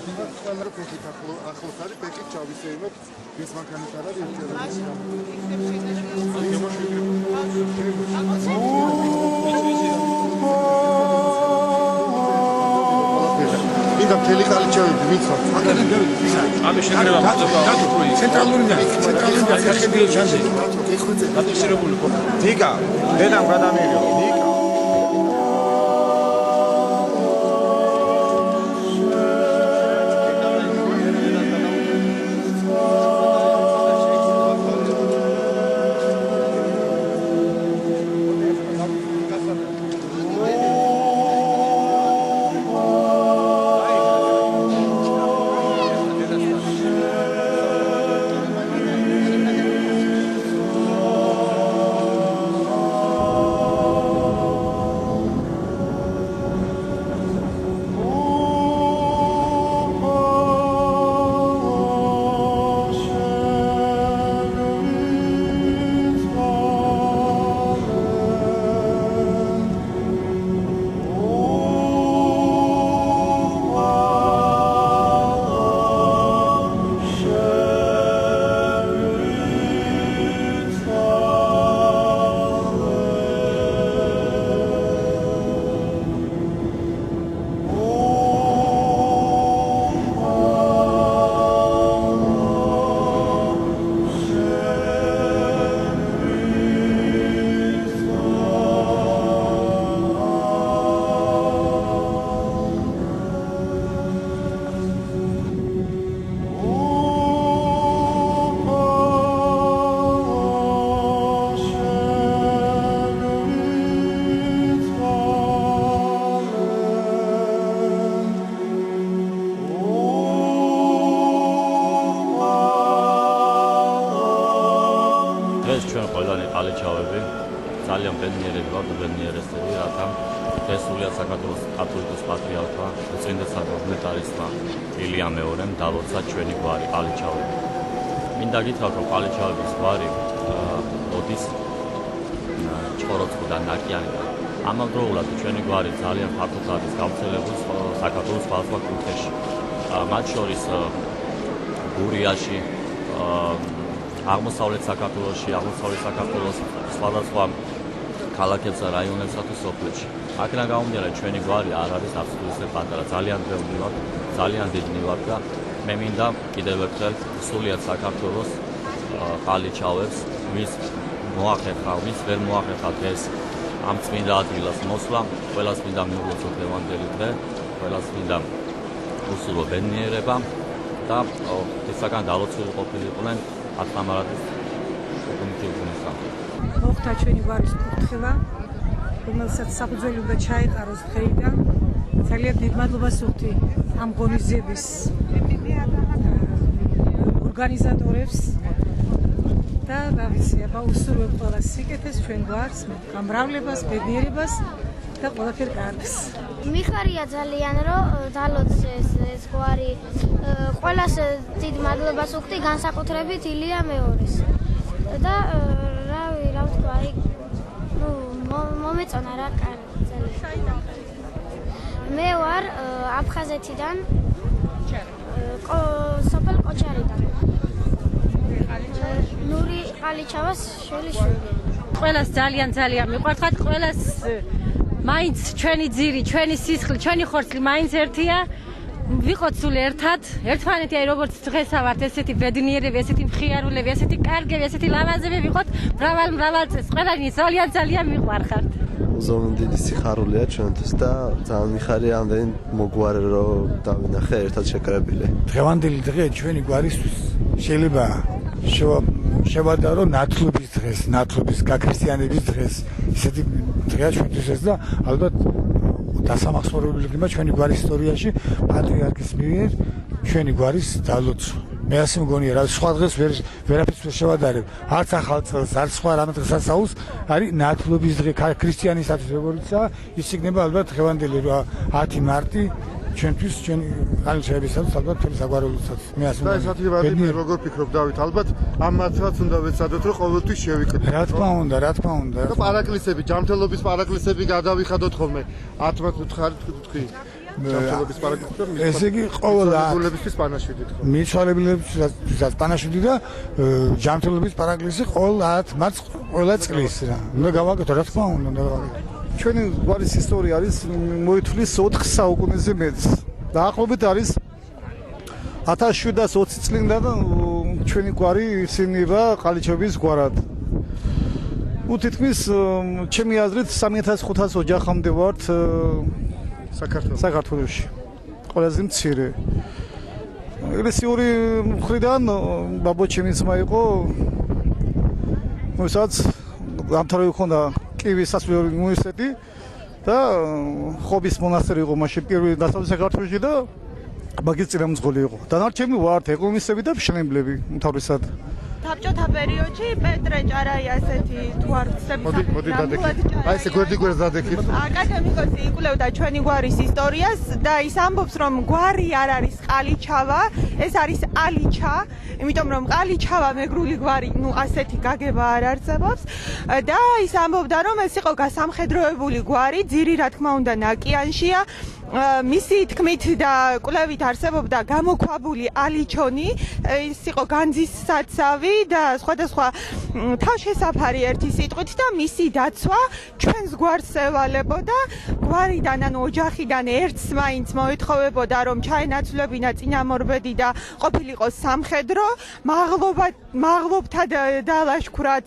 ყველა კონფლიქტ ახლოს არის ბეკით ჩავისეიროთ ეს მანქანით არ არის მინდა მთელი ყალიჩავები მიცავ ამის შეგრება ცენტრალური გახედიო ჩანზე დაფიქსირებული ხო დიკა დედამ გადამიღო დიკა ჩვენ ყველანი ყალიჩავები ძალიან ბედნიერები ვართ ბედნიერესები რათა შესულია საქართველოს კათოლიკოს პატრიარქმა წმინდა საკრალისმა ილია მეორემ დალოცა ჩვენი გვარი ყალიჩავები. მინდა გითხრათ რომ ყალიჩავების გვარი ოდის ჭოროწყუდან ნაკიანიდან ამავდროულად ჩვენი გვარი ძალიან ფართოდ არის გავრცელებული საქართველოს სხვადასხვა კუთხეში. მათ შორის გურიაში აღმოსავლეთ საქართველოში, აღმოსავლეთ საქართველოს სხვადასხვა ქალაქებსა, რაიონებსა თუ სოფლებში. აქედან გამომდინარე, ჩვენი გვარი არ არის აბსოლუტურად პატარა, ძალიან ბევრი ვართ, ძალიან დიდნი ვართ და მე მინდა კიდევ ერთხელ სულიად საქართველოს ყალიჩავებს, ვის მოახერხა, ვის ვერ მოახერხა დღეს ამ წმინდა ადგილას მოსვლა, ყველას მინდა მიუღოთ ლევანდელი დღე, ყველას მინდა უსურვო ბედნიერება და ესაგან დალოცული ყოფილიყვნენ ათამარაძის კომიტეტისა. მოხდა ჩვენი გვარის კურთხევა, რომელსაც საფუძველობდა ჩაეყაროს დღეიდან. ძალიან დიდ მადლობას ვუხდი ამ ღონისძიების ორგანიზატორებს და რა ვიცი, აბა უსურვებ ყველას სიკეთეს ჩვენ გვარს, გამრავლებას, ბედნიერებას და ყველაფერ კარგს. მიხარია ძალიან რომ დალოცეს ეს გვარი. ყველას დიდ მადლობას ვუხდი განსაკუთრებით ილია მეორეს. და რა ვთქვა, აი მომეწონა რა ძალიან. მე ვარ აფხაზეთიდან, სოფელ კოჩარიდან. ნური ყალიჩავას შვილიშვილი. ყველას ძალიან მიყვარხართ, ყველას მაინც ჩვენი ძირი, ჩვენი სისხლი, ჩვენი ხორცლი მაინც ერთია. ვიყოთ სულ ერთად, ერთმანეთი აი როგორც დღესა ვართ, ესეთი ბედნიერები, ესეთი მხიარულები, ესეთი კარგები, ესეთი ლამაზები ვიყოთ, მრავალ წელს. ყველანი ძალიან მიყვარხართ. უზომოდ დიდი სიხარულია ჩვენთვის და ძალიან მიხარია ამდენი მოგვარე რომ დავინახე ერთად შეკრებილი. დღევანდელი დღე ჩვენი გვარისთვის შეიძლება შევადარო ნათლობის დღეს, ნათლობის გაქრისტიანების დღეს. ისეთი დღეა ჩვენთვის ეს და ალბათ დასამახსოვრებელი იქნება ჩვენი გვარის ისტორიაში პატრიარქის მიერ ჩვენი გვარის დალოცვა. მე ასე მგონია, რა სხვა დღეს ვერაფერს ვერ შევადარებ. არც ახალ წელს, არც სხვა რამე დღესასწაულს არის ნათლობის დღე ქრისტიანისათვის როგორიცაა, ის იქნება ალბათ დღევანდელი 10 მარტი ჩვენთვის ჩვენი ყალიჩავებისათვის ალბათ მთელი საგვარეულოსაც. მე ასე მგონია. და ეს 10 მარტი როგორ ფიქრობ დავით, ალბათ ამ მართლაც უნდა ვეცადოთ რომ ყოველთვის შევიკრიბოთ. რა თქმა უნდა. და პარაკლისები, ჯანმრთელობის პარაკლისები გადავიხადოთ ხოლმე. 10 მარტს ვთხარით თქვი. ჯანმრთელობის პარაგრაფი და ესე იგი ყველა მიცვალებლებისთვის პანაშვიდით ხო? მიცვალებლებისთვისაც პანაშვიდი და ჯანმრთელობის პარაგრაფი ყველა 10 მარტს ყველა წლის რა. უნდა გავაკეთო რა თქმა უნდა გავაკეთო. ჩვენი გვარის ისტორია არის მოითვლის 4 საუკუნეზე მეტს. დაახლოებით არის 1720 წლიდან ჩვენი გვარი იხსენიება ყალიჩების გვარად. უთითქმის ჩემი აზრით 3500 ოჯახამდე ვართ საქართველოში. ყველაზე მცირე. ეკლესიური მხრიდან ბაბო ჩემი ძმა იყო. მოისაც გამთავრებული ჰქონდა კიევის სასულიერო უნივერსიტეტი და ხობის მონასტერი იყო მაშინ პირველი დასავლეთ საქართველოში და მაგისტრის წინამძღოლი იყო. დანარჩენი ვართ ეკონომისტები და მშენებლები უმთავრესად. საბჭოთა პერიოდში პეტრე ჭარაი ასეთი თუ არ ვცდები მოდი დადექით. აი ესე გვერდ-გვერდ დადექით. აკადემიკოსი იკვლევდა ჩვენი გვარის ისტორიას და ის ამბობს რომ გვარი არ არის ყალიჩავა, ეს არის ალიჩა, იმიტომ რომ ყალიჩავა მეგრული გვარი, ნუ ასეთი გაგება არ არსებობს და ის ამბობდა რომ ეს იყო გასამხედროებული გვარი, ძირი რა თქმა უნდა ნაკიანშია. მისი თქმით და კვლევით არსებობდა გამოქვაბული ალიჩონი, ის იყო განძის საცავი და სხვადასხვა თავშესაფარი ერთი სიტყვით და მისი დაცვა ჩვენს გვარს ევალებოდა. გვარიდან ანუ ოჯახიდან ერთს მაინც მოეთხოვებოდა რომ ჩაენაცვლებინა წინამორბედი და ყოფილიყო სამხედრო, მაღლობთა დალაშქვრაც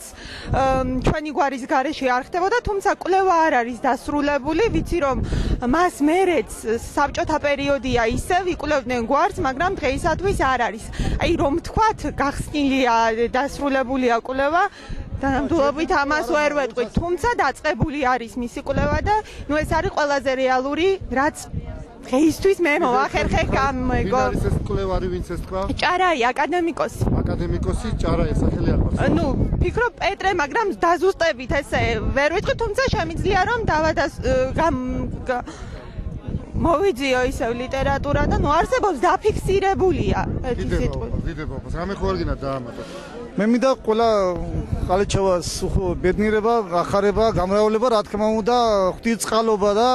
ჩვენი გვარის გარეშე არ ხდებოდა, თუმცა კვლევა არ არის დასრულებული, ვიცი რომ მას მერეც საბჭოთა პერიოდია ისევ იკვლევდნენ გვარს, მაგრამ დღეისათვის არ არის. აი რომ თქვათ, გახსნილია, დასრულებულია კვლევა, თანამდებობით ამას ვერ ვეტყვით, თუმცა დაწყებული არის მისი კვლევა და ნუ ეს არის ყველაზე რეალური, რაც დღეისთვის მე მოახერხე გამეგო. ვინ არის ეს კვლევარი, ვინც ეს თქვა? ჭარაი, აკადემიკოსი. აკადემიკოსი ჭარაი, სახელი არ მაქვს. ნუ ფიქრობ პეტრე, მაგრამ დაზუსტებით ესე ვერ ვიტყვი, თუმცა შემიძლია რომ მოვიძიო ისევ ლიტერატურა და ნუ არსებობს დაფიქსირებულია ერთი სიტყვით. დიდებობას, რამე ხო არ გინდა დაამატო. მე მინდა ყველა ყალიჩევას ბედნიერება, ახარება, გამრავლება, რა თქმა უნდა, ღვთისწყალობა და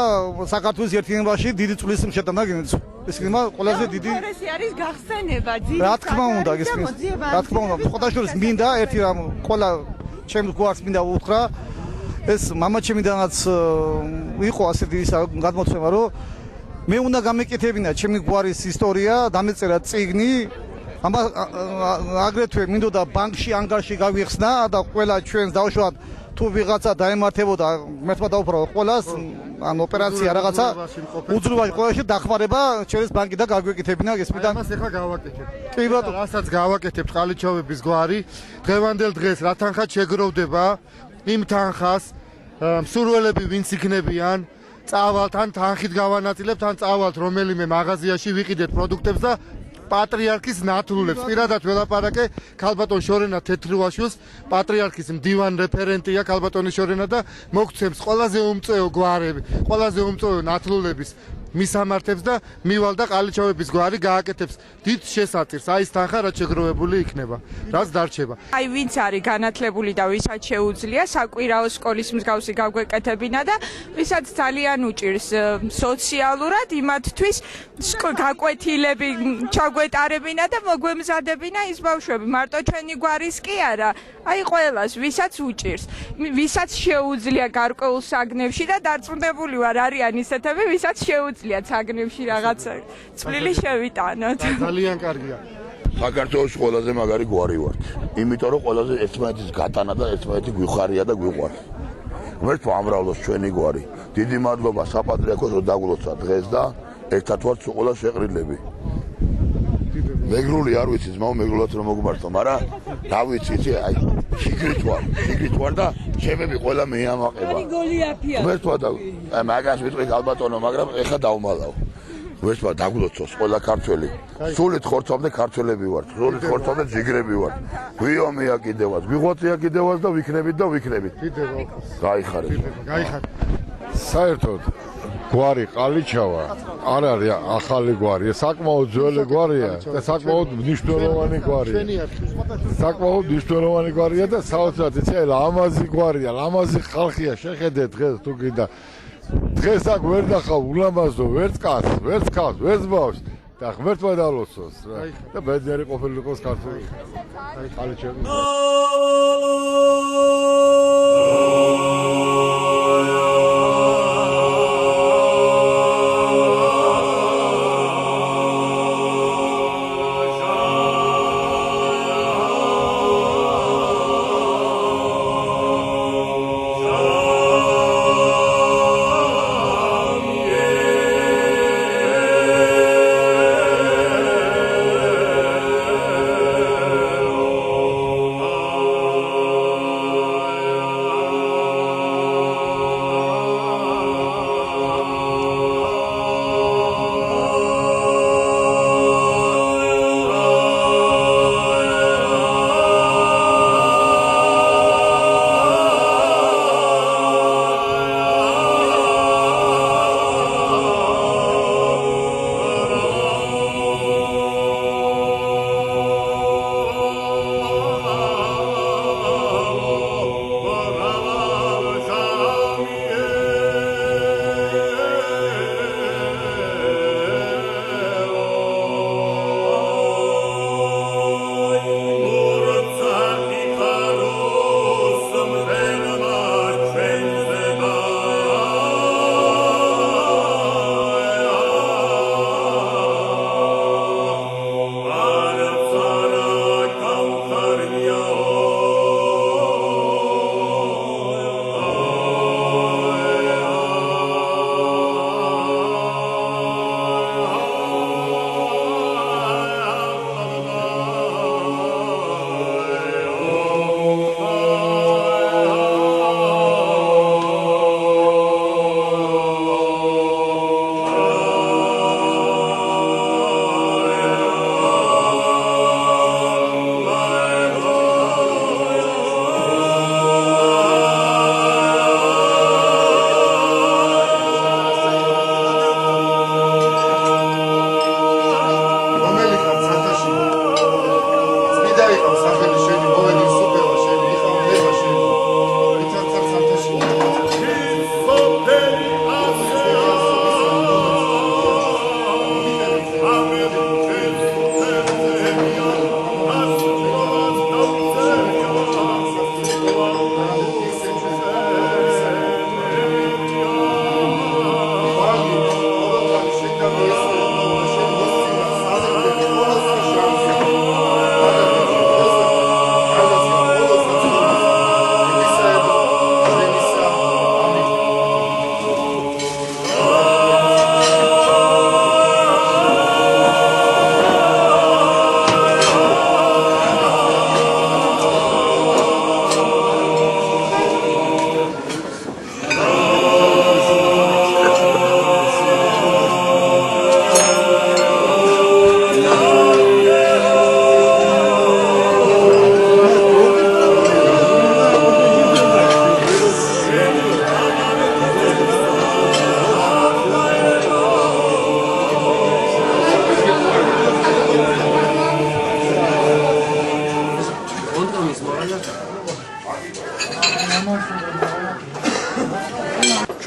საქართველოს ერთიანობაში დიდი წვლის შეტანა გინდა. ეს იქნება ყველაზე დიდი. ეს არის გახსენება, ძირი. რა თქმა უნდა, გესმის. რა თქმა უნდა, ხოთაშორის მინდა ერთი რამ ყველა ჩემს გვარს მინდა უთხრა. ეს მამაჩემიდანაც იყო ასეთი გადმოცემა, რომ მე უნდა გამეკეთებინა ჩემი გვარის ისტორია, დამეწერა წიგნი. აგრეთვე მინდოდა ბანკში ანგარიში გავიხსნა და ყველა ჩვენს დავშვათ თუ ვიღაცა დაემართებოდა მერთმა დაუფრო ყველას ან ოპერაცია რაღაცა უძრუვაში ყველაში დახმარება ჩვენს ბანკი და გაგვეკეთებინა გესმიდან. ამას ახლა გავაკეთებ. კი ბატონო, რასაც გავაკეთებთ ყალიჩოვების გვარი, დღევანდელ დღეს რა თანხად შეგროვდება იმ თანხას მსურველები ვინც იქნებიან წავალთ ან თანხით გავანაწილებთ ან წავალთ რომელიმე მაღაზიაში ვიყიდეთ პროდუქტებს და პატრიარქის ნათლულებს. პირადად ველაპარაკე ქალბატონ შორენა თეთრუაშვილს, პატრიარქის მდივან რეფერენტია ქალბატონი შორენა და მოგცემს ყველაზე უმწეო გვარები, ყველაზე უმწეო ნათლულების მისამართებს და მივალდა ყალიჩოვების გვარი გააკეთებს დიდ შესაწირს. აი ეს თანხა რაც შეგროვებული იქნება, რაც დარჩება. აი ვინც არის განათლებული და ვისაც შეუძლია საკვირაო სკოლის მსგავსი გაგვეკეთებინა და ვისაც ძალიან უჭირს სოციალურად იმათთვის გაკვეთილები ჩაგვეტარებინა და მოგვემზადებინა ის ბავშვები. მარტო ჩვენი გვარის კი არა, აი ყველას ვისაც უჭირს, ვისაც შეუძლია გარკვეულ საგნებში და დარწმუნებული ვარ არიან ისეთები, ვისაც შეუძლია საგნებში რაღაცა წვლილი შევიტანოთ. ძალიან კარგია. საქართველოს ყველაზე მაგარი გვარი ვართ. იმიტომ რომ ყველაზე ერთმანეთის გატანა და ერთმანეთი გვიხარია და გვიყვარს. ღმერთო ამრავლოს ჩვენი გვარი. დიდი მადლობა საპატრიარქოს რომ დაგვლოცა დღეს და ერთად ვართ ყველა შეყრილები. მეგრული არ ვიცი ძმაო, მეგრულად რომ მოგმართო, მაგრამ რა ვიცი, აი შიგრით ვარ და ჩემები ყველა მეამაყება. ღმერთო და მაგას ვიტყვი ქალბატონო, მაგრამ ეხა დავმალავ. ღმერთო დაგვლოცოს ყველა ქართველი. სულით ხორცამდე ქართველები ვართ, სულით ხორცამდე ჯიგრები ვართ. გვიომია კიდევაც, გვიღვაწია კიდევაც და ვიქნებით და ვიქნებით. გაიხარეთ. გაიხარეთ. საერთოდ გვარი ყალიჩავა არ არის ახალი გვარი, საკმაოდ ძველი გვარია და საკმაოდ მნიშვნელოვანი გვარია. საკმაოდ მნიშვნელოვანი გვარია და საოცრად იცი ლამაზი გვარია, ლამაზი ხალხია, შეხედეთ დღეს თუ კიდე დღეს აქ ვერ ნახავ ულამაზო ვერც კაცს, ვერც ქალს, ვერც ბავშვს და ღმერთმა დალოცოს რა. და ბედნიერი ყოფილიყოს ქართული. ხალი ჩემი.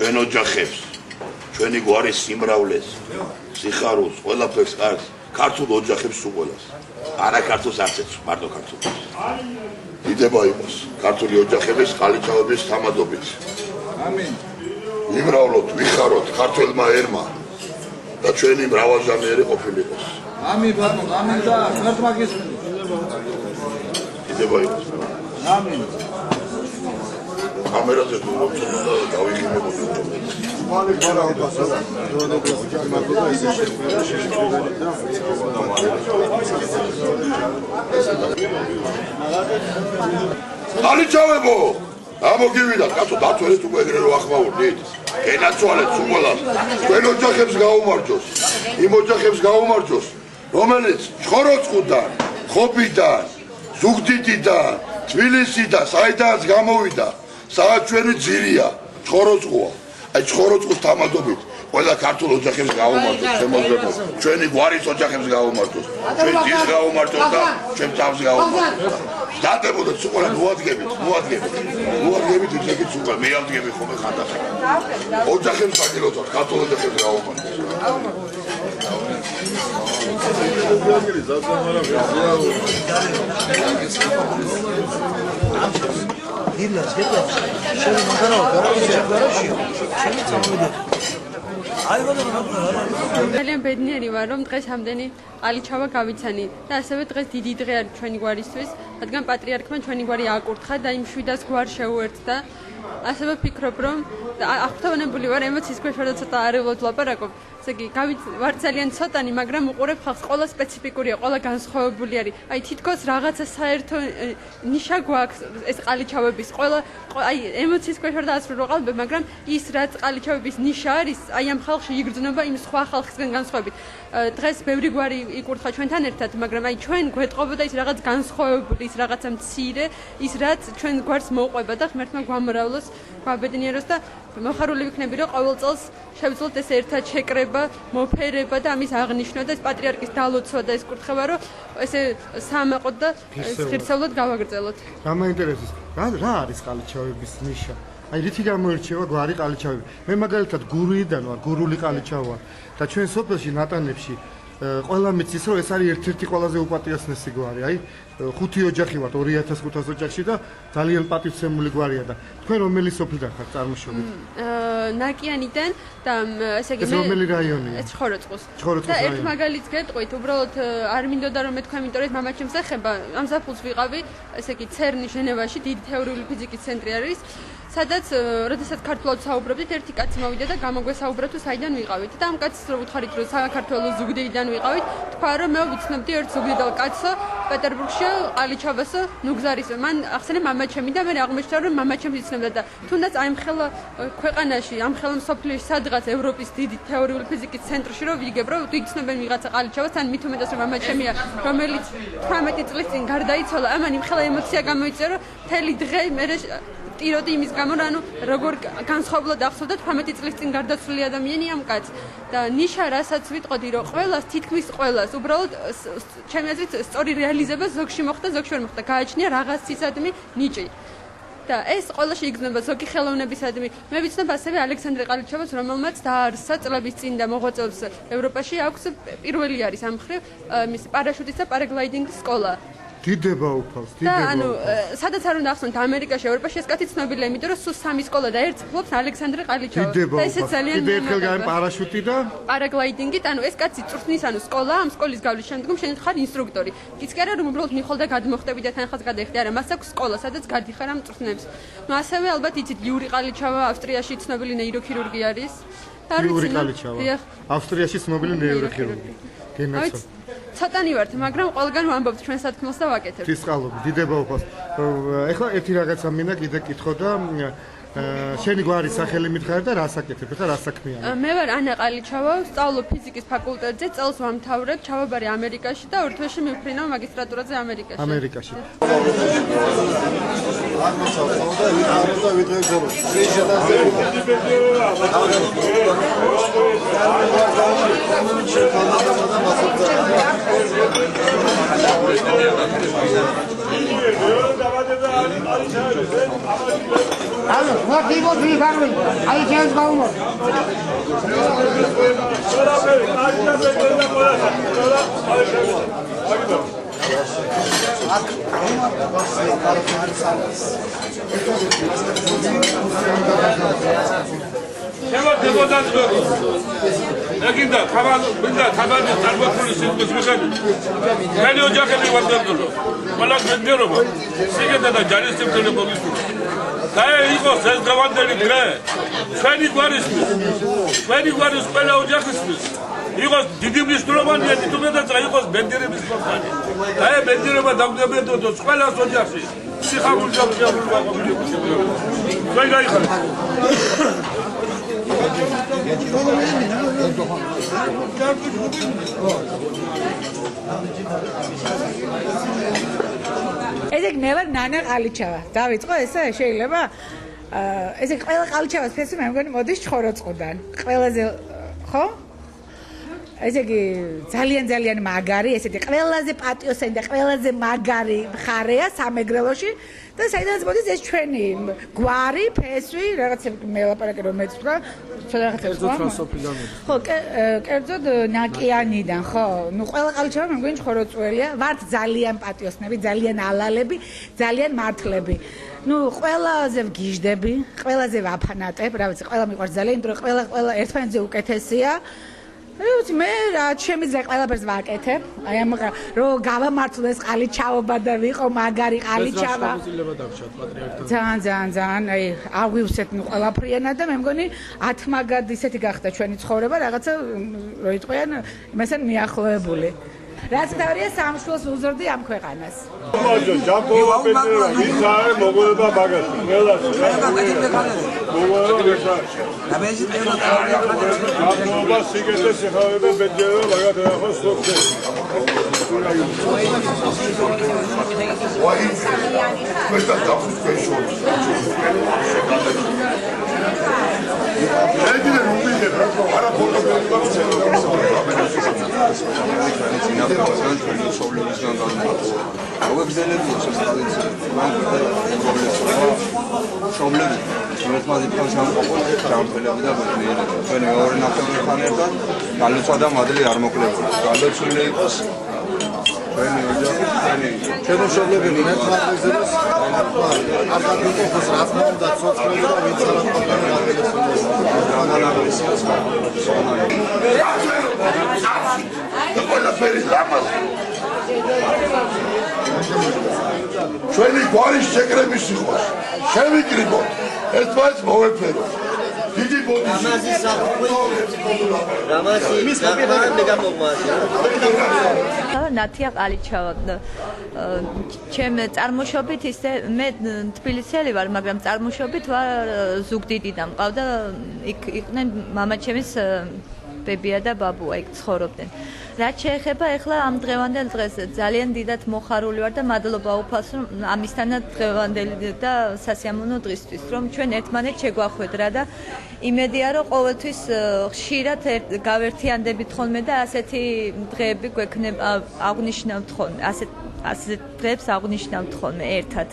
ჩვენ ოჯახებს, ჩვენი გვარის სიმრავლეს, სიხარულს, ყველაფერს კარგს, ქართულ ოჯახებს უყოლას. არა ქართულს არცეც, მარტო ქართულს. დიდება იყოს ქართული ოჯახების ყალიბების თამადობით. ამინ. იმრავლოთ, ვიხაროთ ქართველმა ერმა და ჩვენი მრავალჟამიერი ყოფილიყოს. ამინ ბატონო, ამინ და ღმერთმა გესმის. დიდება იყოს. ამინ. კამერაზე დავიხინე მალე გარაუბასა დროდადრო ისე ალიჩავებო ამოგივიდათ კაცო დაწვერეთ უკვე ეგრე რო ახმაურდით ენაცვალეთ უყოლას თქვენ ოჯახებს გაუმარჯოს იმ ოჯახებს გაუმარჯოს რომელიც ჩხოროწყუდან ხობიდან ზუგდიდიდან თბილისიდან საიდანაც გამოვიდა საჩვენი ძირია ჩხოროწყუა აი ჩხოროწყუს თამადობით ყველა ქართულ ოჯახებს გაუმართოთ შემოძლებოთ ჩვენი გვარის ოჯახებს გაუმართოთ ჩვენ დის გაუმართოთ და ჩვენ თავს გაუმართოთ დადებოდეთ უყურა მოადგებით ისეთი სულ მე ავდგები ხოლმე ხანდახან ოჯახებს აგილოთ ქართულ ოჯახებს გაუმართოთ ძალიან ბედნიერი ვარ, რომ დღეს ამდენი ყალიჩავა გავიცანი და ასევე დღეს დიდი დღე არის ჩვენი გვარისთვის, რადგან პატრიარქმა ჩვენი გვარი აკურთხა და იმ 700 გვარს შეუერთდა. ასევე ვფიქრობ, რომ აღფრთოვანებული ვარ ემოციის ქვეშ ვარ და ცოტა არეულად ვლაპარაკობ. ესე იგი, ვარ ძალიან ცოტანი, მაგრამ უყურებ ხალხს, ყველა სპეციფიკურია, ყველა განსხვავებული არის. აი თითქოს რაღაცა საერთო ნიშა გვაქვს ეს ყალიჩავების, ყველა აი ემოციის ქვეშ ვარ და ასრულო ყალბი, მაგრამ ის რაც ყალიჩავების ნიშა არის, აი ამ ხალხში იგრძნობა იმ სხვა ხალხისგან განსხვავებით. დღეს ბევრი გვარი იკურთხა ჩვენთან ერთად, მაგრამ აი ჩვენ გვეტყობოდა ის რაღაც განსხვავებული, ის რაღაცა მცირე, ის რაც ჩვენ გვარს მოყვება და ღმერთმა გვამრავლოს, გვაბედნიეროს და მოხარული ვიქნები, რომ ყოველ წელს შევძლოთ ეს ერთად შეკრება, მოფერება და ამის აღნიშვნა და ეს პატრიარქის დალოცვა და ეს კურთხევა, რომ ესე სამაყოთ და ღირსეულად გავაგრძელოთ. გამაინტერესებს, რა არის ყალიჩავების ნიშა? აი რითი გამოირჩევა გვარი ყალიჩავები? მე მაგალითად გურუიდან ვარ, გურული ყალიჩავი ვარ და ჩვენ სოფელში ნატანებში ყველა მიცის რომ ეს არის ერთ-ერთი ყველაზე უპატრიარქოსნესი გვარი, აი 5 ოჯახი ვართ 2500 ოჯახში და ძალიან პატივცემული გვარია და თქვენ რომელი სოფლიდან ხართ წარმოშობით? ნაკიანიდან და ესე იგი მე რომელი რაიონია? ცხოროწყუს. ცხოროწყუს და ერთ რაიონი. მაგალითს გეტყვით, უბრალოდ არ მინდოდა რომ მეთქვა, იმიტომ რომ მამაჩემს ეხება, ამ ზაფხულს ვიყავი, ესე იგი ცერნის ჟენევაში, დიდი თეორიული ფიზიკის ცენტრი არის. სადაც როდესაც ქართულად საუბრობდით, ერთი კაცი მოვიდა და გამოგვესაუბრა თუ საიდან ვიყავით. და ამ კაცს რო ვუთხარით, რომ საქართველოს ზუგდიდიდან ვიყავით, თქვა რომ მე ვიცნობდი ერთ ზუგდიდელ კაცო, პეტერბურგში ყალიჩავასო, ნუგზარისო. მან ახსენა მამაჩემი და მე აღმოჩნდა რომ მამაჩემს იცნობდა და თუნდაც აი ამ ხელა ქვეყანაში, ამ ხელა მსოფლიოში სადღაც ევროპის დიდი თეორიული ფიზიკის ცენტრში რო ვიგებ, რომ იცნობენ ვიღაცა ყალიჩავას, ან მით უმეტეს რომ მამაჩემია, რომელიც 18 წლის წინ გარდაიცვალა, ამან იმ ხელა ემოცია გამოიწვია, რომ მთელი დღე მე ტიროდი იმის გამო, რომ ანუ როგორ განსხვავებულად ახსოვდა 18 წლის წინ გარდაცვლილი ადამიანი ამ კაცს. და ნიშა რასაც ვიტყოდი, რომ ყველას, თითქმის ყველას, უბრალოდ ჩემი აზრით სწორი რეალიზება ზოგში მოხდა, ზოგში ვერ მოხდა. გააჩნია რაღაცისადმი ნიჭი. და ეს ყველაში იგრძნობა ზოგი ხელოვნებისადმი. მე ვიცნობ ასევე ალექსანდრე ყალიჩავას, რომელმაც დააარსა წლების წინ და მოღვაწეობს ევროპაში, აქვს პირველი არის ამ მხრივ მისი პარაშუტის და პარაგლაიდინგის სკოლა. დიდება უფალს, და ანუ სადაც არ უნდა ახსნათ ამერიკაში, ევროპაში ეს კაცი ცნობილია, იმიტომ რომ სულ 3 სკოლა და ერთს ფლობს ალექსანდრე ყალიჩავა. დიდება და ესეც ძალიან კიდე ერთხელ გაიმ პარაშუტი და პარაგლაიდინგით, ანუ ეს კაცი წვრთნის ანუ სკოლა, ამ სკოლის გავლის შემდგომ შენ ხარ ინსტრუქტორი. ის კი არა რომ უბრალოდ მიხვალ და გადმოხტები და თანხას გადაიხდი, არა, მას აქვს სკოლა, სადაც გადიხარ ამ წვრთნებს. ნუ ასევე ალბათ იცით იური ყალიჩავა ავსტრიაში ცნობილი ნეიროქირურგი არის. იური ყალიჩავა. ავსტრიაში ცნობილი ნეიროქირურგი. გენაცო ცოტანი ვართ, მაგრამ ყველგან ვამბობთ ჩვენ სათქმელს და ვაკეთებთ. თისყალობი, დიდება უფალს. ეხლა ერთი რაღაცა მინდა კიდე კითხო და შენი გვარის სახელი მითხარ და რას აკეთებ და რას საქმეა? მე ვარ ანა ყალიჩავა, ვსწავლობ ფიზიკის ფაკულტეტზე, წელს ვამთავრებ, ჩავაბარე ამერიკაში და ორ თვეში მივფრინავ მაგისტრატურაზე ამერიკაში. ამერიკაში. Alô, aqui vou vir, vai, aí já os vamos. ნაგინდა მინდა თაბანი წარმოქმნილი სიტყვის მიხედვით მელი ოჯახები ვარდებდო ყველა მედნიერობა სიგედა და ჯარისმწიფრე მოგიწვია და იყოს ეს დღევანდელი დღე ჩვენი გვარის ყველა ოჯახისთვის იყოს დიდი მნიშვნელოვანია თუმცა იყოს მედნიერების მოხდარი და მედნიერება დამდებოდოს ყველა ოჯახში სიხარული და ღვთაება ჩვენ გაიხარეთ ესე მე ვარ ნანა ყალიჩავა. დავიწყო ესე შეიძლება ესე ყველა ყალიჩავას ფესი მე მგონი მოდის ცხოროწყუდან. ყველაზე ხო? ესე იგი ძალიან მაგარი, ესეთი ყველაზე პატიოსანი და ყველაზე მაგარი მხარეა სამეგრელოში და საიდანაც მოდის ეს ჩვენი გვარი, ფესვი, რაღაცა მე ლაპარაკი რომ მეც ვთქვა, ცოტა რაღაცა. ხო, კერძოდ ნაკიანიდან, ხო? ნუ ყველა ყალჩევა მე მგონი ხოროწველია, ვართ ძალიან პატიოსნები, ძალიან ალალები, ძალიან მართლები. ნუ ყველაზე ვგიჟდები, ყველაზე ვაფანატებ, რა ვიცი, ყველა მიყვარს ძალიან, იმიტომ რომ ყველა ერთმანეთზე უკეთესია. მე რაც შემიძლია ყველაფერს ვაკეთებ. აი ამ რომ გავამართლოს ყალიჩაობა და ვიყო მაგარი ყალიჩავა. ძალიან აი აღვივსეთ ნუ ყველაფრიანად და მე მგონი 10 მაგად ისეთი გახდა ჩვენი ცხოვრება რაღაცა რო იტყვიან იმასთან მიახლოებული. რაც თავია სამშვილოს უზრდი ამ ქვეყანას. მოძო ჯაკოვა პეტრევა ვინც არის მოგონება მაგას. ყველას. მოგონება ესაა. Abla sigete şehave bedava lagat ayakı soktu. Vay. Mesela tapus peşon. Neydi bu bildir? Ara portokallar შემოწმადი პროგრამები ჩამოყალიბდა და ჩვენი ორი ნახევართან ერთად განლოცვა მადლი არ მოკლებული. განლოცული იყოს ჩვენი ოჯახი, ჩვენი შემოვლები ნეტვარკიზების არ გაგიყოფოს რაც მომდა ცოცხლები და ვინც არ ჩვენი გვარის შეკრების იყოს. შევიკრიბოთ. ერთმანეთს მოვეფეროთ. დიდი ბოდიში. ნათია ყალიჩავა. ჩემ წარმოშობით ისე მე თბილისელი ვარ, მაგრამ წარმოშობით ვარ ზუგდიდიდან. მყავდა იქ იყვნენ მამაჩემის ბებია და ბაბუა იქ ცხოვრობდნენ. რაც შეეხება ახლა ამ დღევანდელ დღეს ძალიან დიდად მოხარული ვარ და მადლობა უფალს რომ ამისთანაც დღევანდელი და სასიამოვნო დღისთვის რომ ჩვენ ერთმანეთს შეგვახვედრა და იმედია რომ ყოველთვის ხშირად გავერთიანდებით ხოლმე და ასეთი დღეები გვექნება აღნიშნავთ ხოლმე ასეთ დღეებს აღნიშნავთ ხოლმე ერთად.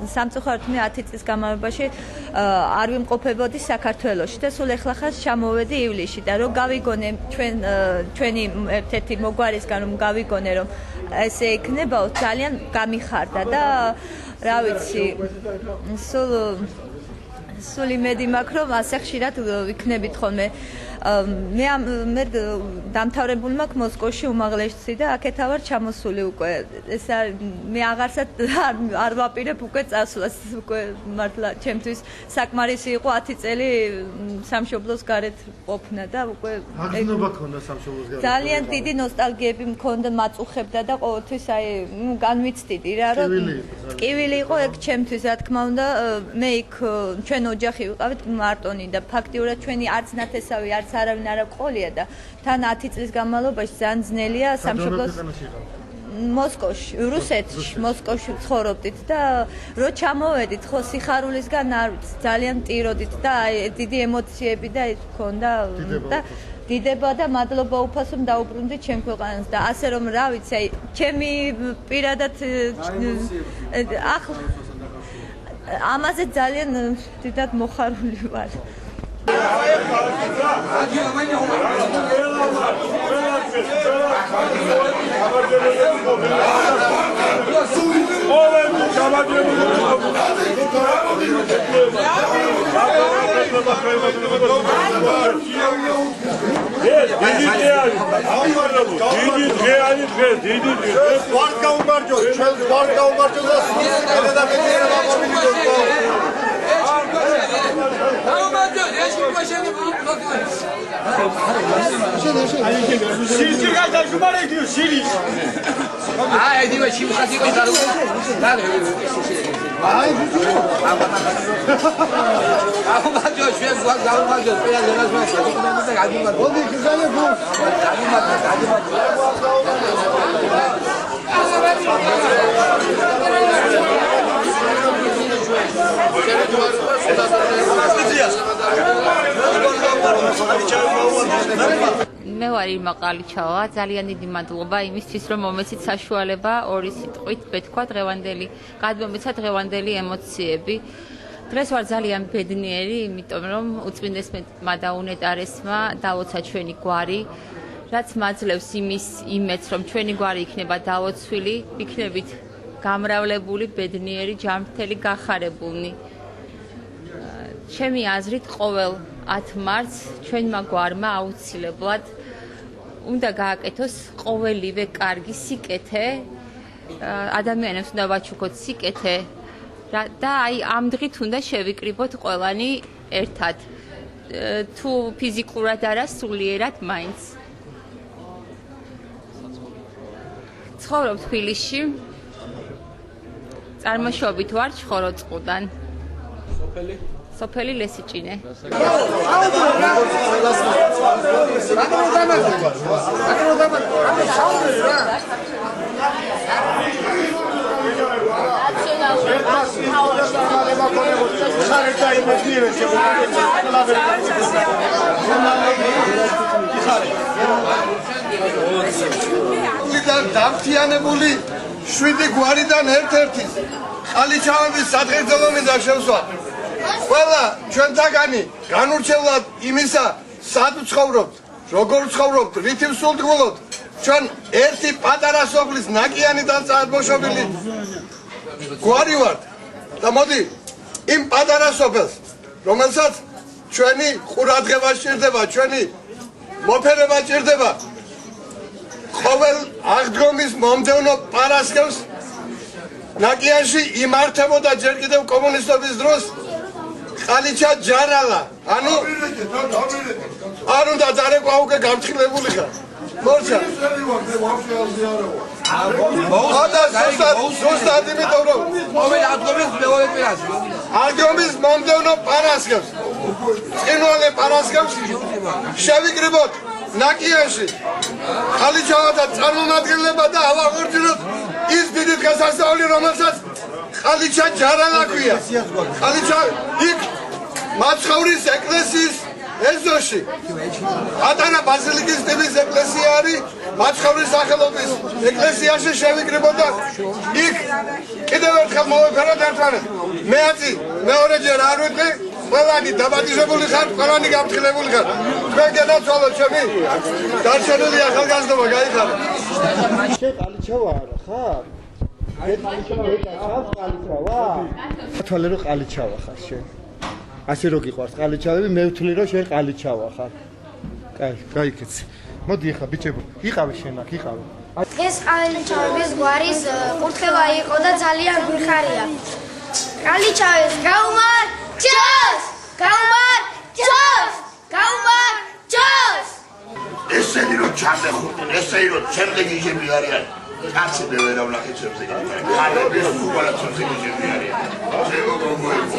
სამწუხაროდ მე 10 წლის განმავლობაში არ ვიმყოფებოდი საქართველოში და სულ ეხლა ხარ ჩამოვედი ივლისში და რომ გავიგონე ჩვენი ერთ-ერთი მოგვარისგან რომ გავიგონე რომ ესე იქნებაო ძალიან გამიხარდა და რა ვიცი სულ იმედი მაქვს რომ ასე ხშირად ვიქნებით ხოლმე მე დამთავრებული მაქვს მოსკოვში უმაღლესი და აქეთა ვარ ჩამოსული უკვე ეს მე აღარსად არ ვაპირებ უკვე წასვლას უკვე მართლა ჩემთვის საკმარისი იყო 10 წელი სამშობლოს გარეთ ყოფნა და უკვე აღზრდობა ქონდა სამშობლოს გარეთ ძალიან დიდი ნოსტალგიები მქონდა მაწუხებდა და ყოველთვის აი განვიცდიდი რა რომ ტკივილი იყო ეგ ჩემთვის რა თქმა უნდა მე იქ ჩვენ ოჯახი ვიყავით მარტონი და ფაქტიურად ჩვენი არც ნათესავი არც არავინ არ აყოლია და თან 10 წლის განმავლობაში ძალიან ძნელია სამშობლოს მოსკოვში, რუსეთში, მოსკოვში ცხოვრობდით და რო ჩამოვედით ხო სიხარულისგან არ ძალიან ტიროდით და დიდი ემოციები და ის მქონდა და დიდება და მადლობა უფალს რომ დაუბრუნდით ჩემ ქვეყანას და ასე რომ რა ვიცი აი ჩემი პირადად ახლა ამაზე ძალიან დიდად მოხარული ვარ. Здравствуйте. გვარი მაყალიჩავა. ძალიან დიდი მადლობა იმისთვის, რომ მომეცით საშუალება ორი სიტყვით ვეთქვა დღევანდელი, გადმომეცა დღევანდელი ემოციები. დღეს ვარ ძალიან ბედნიერი, იმიტომ რომ უწმინდესმა და უნეტარესმა დაუცა ჩვენი გვარი, რაც მაძლევს იმედს, რომ ჩვენი გვარი იქნება დაუცვილი, იქნებით გამრავლებული, ბედნიერი, ჯანმრთელი, გახარებულნი. ჩემი აზრით ყოველ 10 მარტს ჩვენმა გვარმა აუცილებლად უნდა გააკეთოს ყოველივე კარგი სიკეთე, ადამიანებს უნდა ვაჩუქოთ სიკეთე და აი ამ დღით უნდა შევიკრიბოთ ყველანი ერთად. თუ ფიზიკურად არა, სულიერად მაინც. ცხოვრობ თბილისში. წარმოშობით ვარ ჩხოროწყუდან. სოფელი ლესიჭინე. დამთიანებული 7 გვარიდან ერთ-ერთის ყალიჩავების სადღეგრძელო მინდა შევსვა. ყველა ჩვენთაგანი განურჩევლად იმისა, სად ვცხოვრობთ, როგორ ვცხოვრობთ, რითი ვსულთქვილოთ, ჩვენ ერთი პატარა სოფლის ნაკიანიდან წარმოშობილი გვარი ვართ და მოდი იმ პატარა სოფელს, რომელსაც ჩვენი ყურადღება სჭირდება, ჩვენი მოფერება სჭირდება, ყოველ აღდგომის მომდევნო პარასკევს ნაკიანში იმართებოდა ჯერ კიდევ კომუნისტობის დროს ყალიჩა ჯარალა, ანუ და დარეკვა უკვე გამთხილებული ხარ. მორჩა. ზუსტად იმიტომ რომ აღდგომის მომდევნო პარასკევს, წინვალე პარასკევს შევიკრიბოთ ნაკიანში ყალიჩავათა წარმომადგენლება და ავაღორძინოთ ის დიდი დღესასწაული, რომელსაც ყალიჩა ჯარალა ქვია. ყალიჩა იქ მაცხოვრის ეკლესიის ეზოში პატარა ბაზილიკის ტიპის ეკლესია არის, მაცხოვრის სახელობის ეკლესიაში შევიკრიბოთ და იქ კიდევ ერთხელ მოვეფეროთ ერთმანეთს. მეათი მეორეჯერ არ ვიტყვი, ყველანი დაბადიშებული ხართ, ყველანი გამთხილებული ხართ. თქვენ გენაცვალოთ ჩემი დარჩენილი ახალგაზრდობა, გაიხარეთ. შენ ყალიჩავა არა ხარ? თვალე რომ ყალიჩავა ხარ შენ. ასე რო გიყვარს ყალიჩავები, მე ვთვლი რომ შენ ყალიჩავა ხარ. კაი, გაიქეცი. მოდი ახლა ბიჭებო, იყავე შენ აქ, იყავე. დღეს ყალიჩავების გვარის კურთხევა იყო და ძალიან გვიხარია. ყალიჩავებს გაუმარჯოს! გაუმარჯოს! გაუმარჯოს! ესენი რომ ჩამდეხურდნენ, ესენი რომ შემდეგი იჟები არიან. კაცი მე ვერ ავნახე ჩემზე გიყვარენ. ხალები უყურა ჩემზე იჟები არიან. შეგო გოგოებო.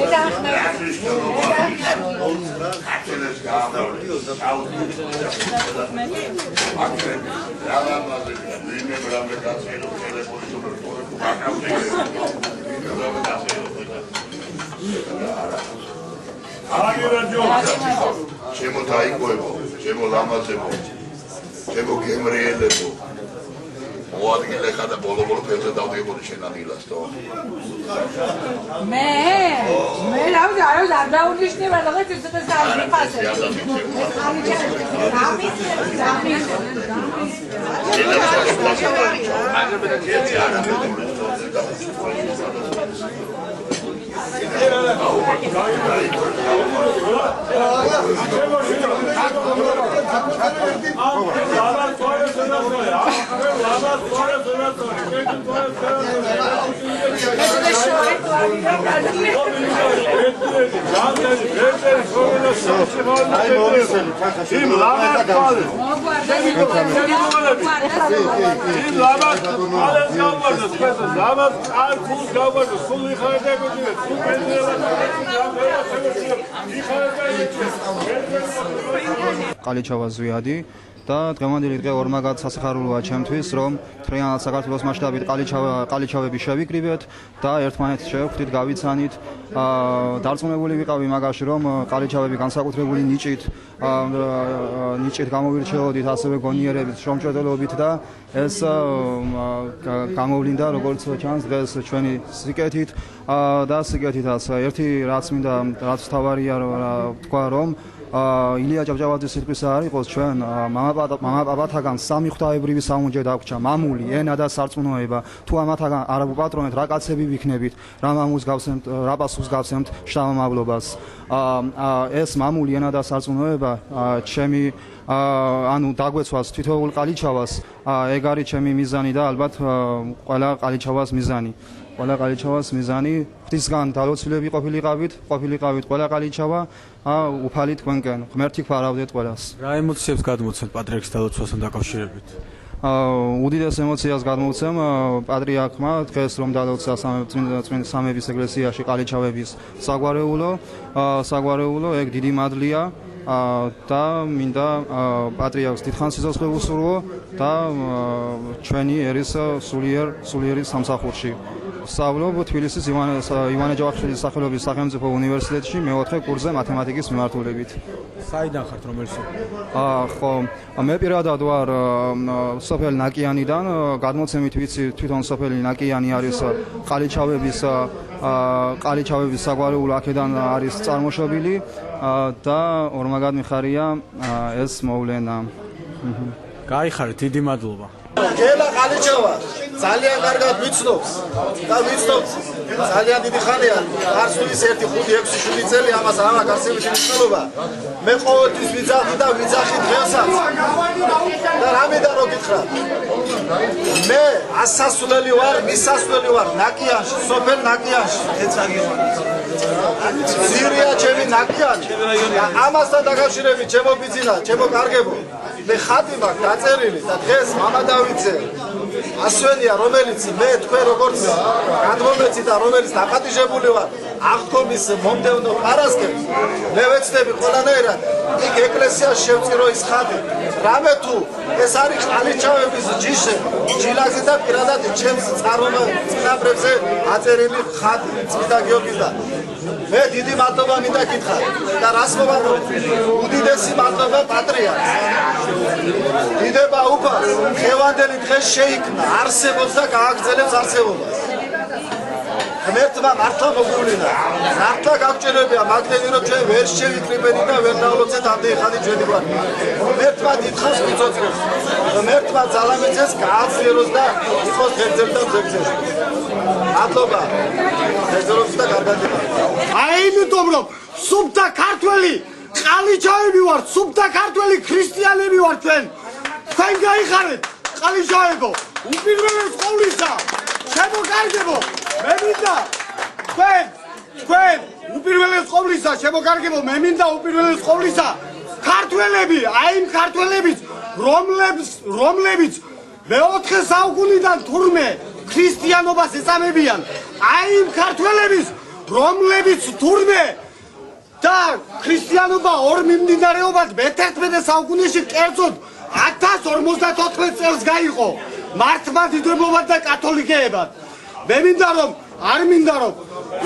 კაცელებს გაამორიო და ჩემო დაიგოებო, ჩემო ლამაზებო, ჩემო გემრიელებო. მოადგილე ხა და ბოლო-ბოლო ფერზე დავდიებოდი შენ აღილასთო. მე რავი არ დაუნიშნება რაღაც ეს საერთოდ ფასე. ყალიჩავა ზვიადი და დღევანდელი დღე ორმაგად სასიხარულოა ჩემთვის, რომ მთლიანად საქართველოს მასშტაბით ყალიჩავები შევიკრიბეთ და ერთმანეთს შევხვდით, გავიცანით. დარწმუნებული ვიყავი მაგაში, რომ ყალიჩავები განსაკუთრებული ნიჭით გამოვირჩეოდით, ასევე გონიერებით, შრომჭრედელობით და ეს გამოვლინდა როგორც ჩანს დღეს ჩვენი სიკეთით და სიკეთითაც. ერთი რაც მინდა, რაც თავარია თქვა, რომ ილია ჭავჭავაძის სიტყვისა არ იყოს, ჩვენ მამაპაპათაგან სამი ღვთაებრივი საუნჯე დაგვრჩა, მამული, ენა და სარწმუნოება. თუ ამათაგან არ ვუპატრონეთ, რა კაცები ვიქნებით, რა მამულს გავსემთ, რა პასუხს გავსემთ შთამომავლობას. ეს მამული, ენა და სარწმუნოება ჩემი ანუ დაგვეცვას თითოეულ ყალიჩავას, ეგ არის ჩემი მიზანი და ალბათ ყველა ყალიჩავას მიზანი. ყველა ყალიჩავას მიზანი, ღვთისგან დალოცილები ყოფილიყავით ყველა ყალიჩავა უფალი თქვენკენ, ღმერთი გვარავდეთ ყველას. რა ემოციებს გადმოცემთ პატრიარქის დალოცვასთან დაკავშირებით? უდიდეს ემოციას გადმოვცემ პატრიარქმა დღეს რომ დალოცა სამების ეკლესიაში ყალიჩავების საგვარეულო, ეგ დიდი მადლია. და მინდა პატრიარქს დიდხანს სიცოცხლე უსურვო და ჩვენი ერის სულიერი სამსახურში. ვსწავლობ თბილისის ივანე ჯავახიშვილის სახელობის სახელმწიფო უნივერსიტეტში მეოთხე კურსზე მათემატიკის მიმართულებით. საიდან ხართ, რომელი სოფელი? ხო, მე პირადად ვარ სოფელი ნაკიანიდან, გადმოცემით ვიცი თვითონ სოფელი ნაკიანი არის ყალიჩავების საგვარეულო, აქედან არის წარმოშობილი და ორმაგად მიხარია ეს მოვლენა. გაიხარეთ, დიდი მადლობა. გელა ყალიჩავა ძალიან კარგად ვიცნობს და ვიცნობს ძალიან დიდი ხანია არსულის 1 5 6 7 წელი ამას არ აქვს არსებითი მნიშვნელობა. მე ყოველთვის ვიძახი და ვიძახი დღესაც და რამედა რო გითხრათ, მე ასასვლელი ვარ, მისასვლელი ვარ ნაკიანში, სოფელ ნაკიანში. ზირია ჩემი ნაკიანი. ამასთან დაკავშირებით ჩემო ბიძინა, ჩემო კარგებო, მე ხატი მაქვს დაწერილი და დღეს მამა დავიცე ასვენია, რომელიც მე თქვენ როგორც გადმომეცი და რომელიც დაპატიჟებული ვარ აღდგომის მომდევნო პარასკევს, მე ვეცდები ყველანაირად იქ ეკლესიაში შევწირო ის ხატი. რამე თუ ეს არის ყალიჩავების ჯიშე, ჯილაკზე და პირადად ჩემს წინაპრებზე აწერილი ხატი წმინდა გიორგისგან. მე დიდი მადლობა მინდა გითხრათ და რას მოვამბობ, უდიდესი მადლობა პატრიარქს. დიდება უფალს, ხევანდელი დღეს შეიქმნა, არსებობს და გააგრძელებს არსებობას. ღმერთმა მართლა მოგვივლინა, მართლა გაგჭირებია მაგდენი, რომ ჩვენ ვერ შევიკრიბებით და ვერ დავლოცეთ ამდენი ხანი ჩვენი გვარი. ღმერთმა დიდხანს მიცოცხლოს, ღმერთმა ძალამეცეს გააძლიეროს და იყოს ღერძებს და ძეგლებს. მადლობა, ეზრობს და კარგად იყავით. აი იმიტომ რომ სუფთა ქართველი ყალიჩავები ვართ, სუფთა ქართველი ქრისტიანები ვართ ჩვენ. თქვენ გაიხარეთ ყალიჩავებო, უპირველეს ყოვლისა, ჩემო კარგებო, მე მინდა თქვენ უპირველეს ყოვლისა, ჩემო კარგებო, მე მინდა უპირველეს ყოვლისა ქართველები, აი იმ ქართველების, რომლებიც მეოთხე საუკუნიდან თურმე ქრისტიანობას ეწამებიან, აი იმ ქართველების, რომლებიც თურმე და ქრისტიანობა ორ მიმდინარეობად მე-11 საუკუნეში კერძოდ 1054 წელს გაიყო მართლმადიდებლობად და კათოლიკეებად. მე მინდა რომ არ მინდა რომ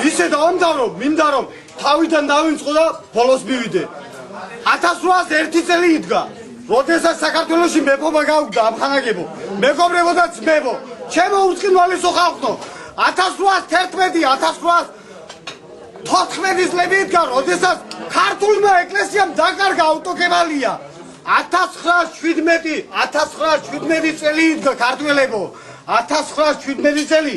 ისე დავამთავრო, მინდა რომ თავიდან დავიწყო და ბოლოს მივიდე. 1801 წელი იდგა, როდესაც საქართველოში მეფობა გაუგდა ამხანაგებო, მეგობრებო და ძმებო, ჩემო უწყინვალესო ხალხო, 1814 წლები იდგა, როდესაც ქართულმა ეკლესიამ დაკარგა ავტოკევალია. 1917 წელი იდგა ქართველებო, 1917 წელი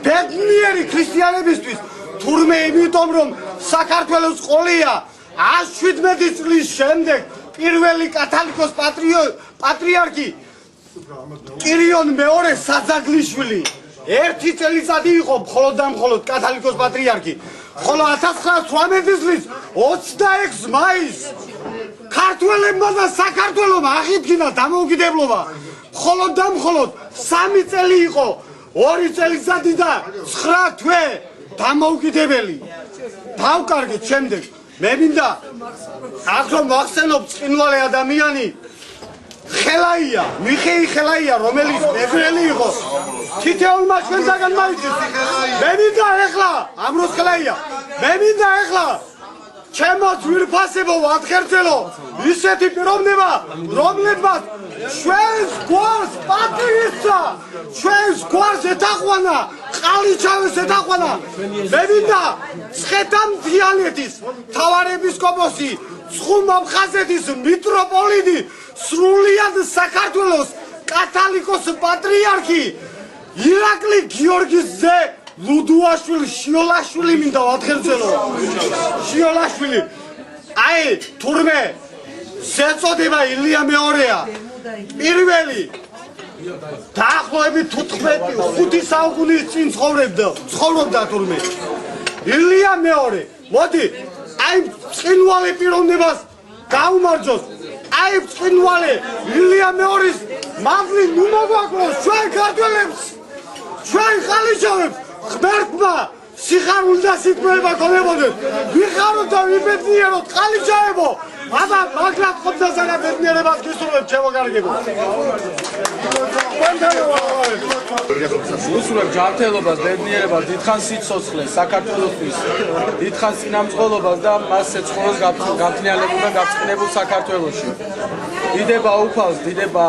ბედნიერი ქრისტიანებისთვის, თურმე იმიტომ რომ საქართველოს ყოლია 117 წლის შემდეგ პირველი კათალიკოს პატრიარქი კირიონ მეორე საძაგლიშვილი 1 წელიწადი იყო მხოლოდ და მხოლოდ კათალიკოს პატრიარქი, ხოლო 1918 წლის 26 მაისს ქართველებმა და საქართველომ აღიდგინა დამოუკიდებლობა, მხოლოდ და მხოლოდ 3 წელი იყო, 2 წელიწადი და 9 თვე დამოუკიდებელი. დავკარგეთ შემდეგ. მე მინდა აქ რომ ვახსენოთ წინვალე ადამიანი, ხელაია, მიხეი ხელაია, რომელიც მეგრელი იყო. თითოეულმა ჩვენსაგან მაიცეს. მე მინდა ეხლა, ამროს ხელაია. მე მინდა ეხლა ჩემო ძვირფასებო ვათხერცელო ისეთი პიროვნება, რომლებმაც ჩვენს გვარს პატრიოტსა, ჩვენს გვარს ეთაყვანა, ყალიჩავის ეთაყვანა. მე მინდა ცხეთამთიანეთის მთავარეპისკოპოსი, ცხუმამხაზეთის მიტროპოლიტი, სრულიად საქართველოს კათალიკოს პატრიარქი ირაკლი გიორგის ძე ლუდუაშვილი შიოლაშვილი მინდა ვათხერცელო. შიოლაშვილი. აი, თურმე შეწოდება ილია მეორეა. პირველი დაახლოებით 15 საუკუნის წინ ცხოვრობდა თურმე. ილია მეორე. მოდი, აი წინვალე პიროვნებას გაუმარჯოს. აი წინვალე ილია მეორის მადლი ნუ მოგვაკლოს ჩვენ ქართველებს, ჩვენ ხალიჩავებს. ღმერთმა სიხარული და სიტყვება ქონებოდეს. ვიხაროთ და ვიბედნიეროთ ხალიჩავებო. აბა მაგრამ ხობდასა და ბედნიერებას გისურვებ ჩემო კარგებო. უსურვებ ჯანმრთელობას, ბედნიერებას, დიდხანს სიცოცხლეს საქართველოსთვის, დიდხანს წინამძღოლობას და მასზე ცხოვრებას გამთნიალებულ და გაწყინებულ საქართველოში. დიდება უფალს, დიდება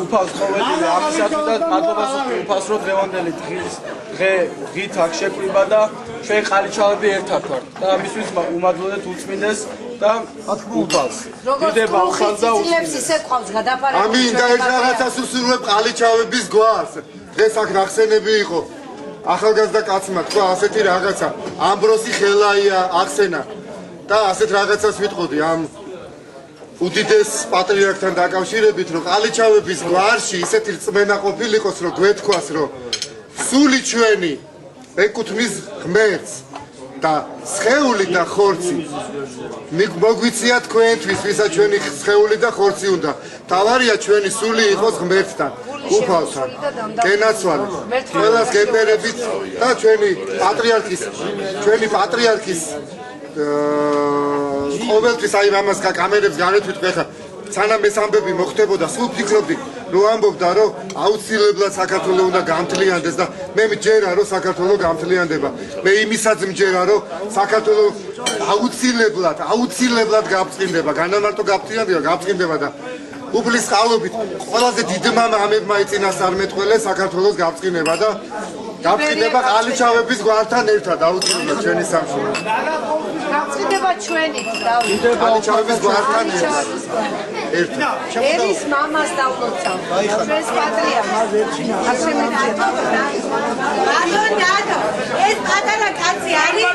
უფალს ყოველდღე ამისათვის და მადლობას ვუხდი უფალს, რომ დღევანდელი დღით აქ შეგვივა და ჩვენ ყალიჩავები ერთად ვართ და ამისთვის უმადლოდეთ უწმინდეს და უფალს. დიდება უფალს და უწმინდეს. ამინ და ერთ რაღაცას უსურვებ ყალიჩავების გვარს. დღეს აქ ნახსენები იყო. ახალგაზრდა კაცმა თქვა ასეთი რაღაცა. ამბროსი ხელაია ახსენა და ასეთ რაღაცას ვიტყოდი ამ უდიდეს პატრიარქთან დაკავშირებით, რომ ყალიჩავების გვარში ისეთი რწმენა ყოფილიყოს, რომ გვეთქვას, რომ სული ჩვენი ეკუთვნის ღმერთს და სხეული და ხორცი მოგვიცია თქვენთვის, ვისაც ჩვენი სხეული და ხორცი უნდა. თავარია ჩვენი სული იყოს ღმერთთან, უფალთან, გენაცვალე, ყველას გემერებით და ჩვენი პატრიარქის ყოველთვის აი ამას კამერებს გარეთ ვიტყვი ხა სანამ ეს ამბები მოხდებოდა სულ ფიქრობდი რომ ამბობდა რომ აუცილებლად საქართველოს უნდა გამთლიანდეს და მე მჯერა რომ საქართველოს გამთლიანდება მე იმისაც მჯერა რომ საქართველოს აუცილებლად გაფრთხილდება განამარტო გაფრთხილდება და უფლის წყალობით ყველაზე დიდმა ამებმა იწინასწარმეტყველე საქართველოს გაფრთხილება და გაფრთხილდება ყალიჩავების გვართან ერთად აუცილებლად ჩვენი სამშობლო გაფრთხილდება ჩვენი და ყალიჩავების გვართან ერთად ერის მამას დავლოცავ ჩვენს პატრიარქს ეს პატარა კაცი არის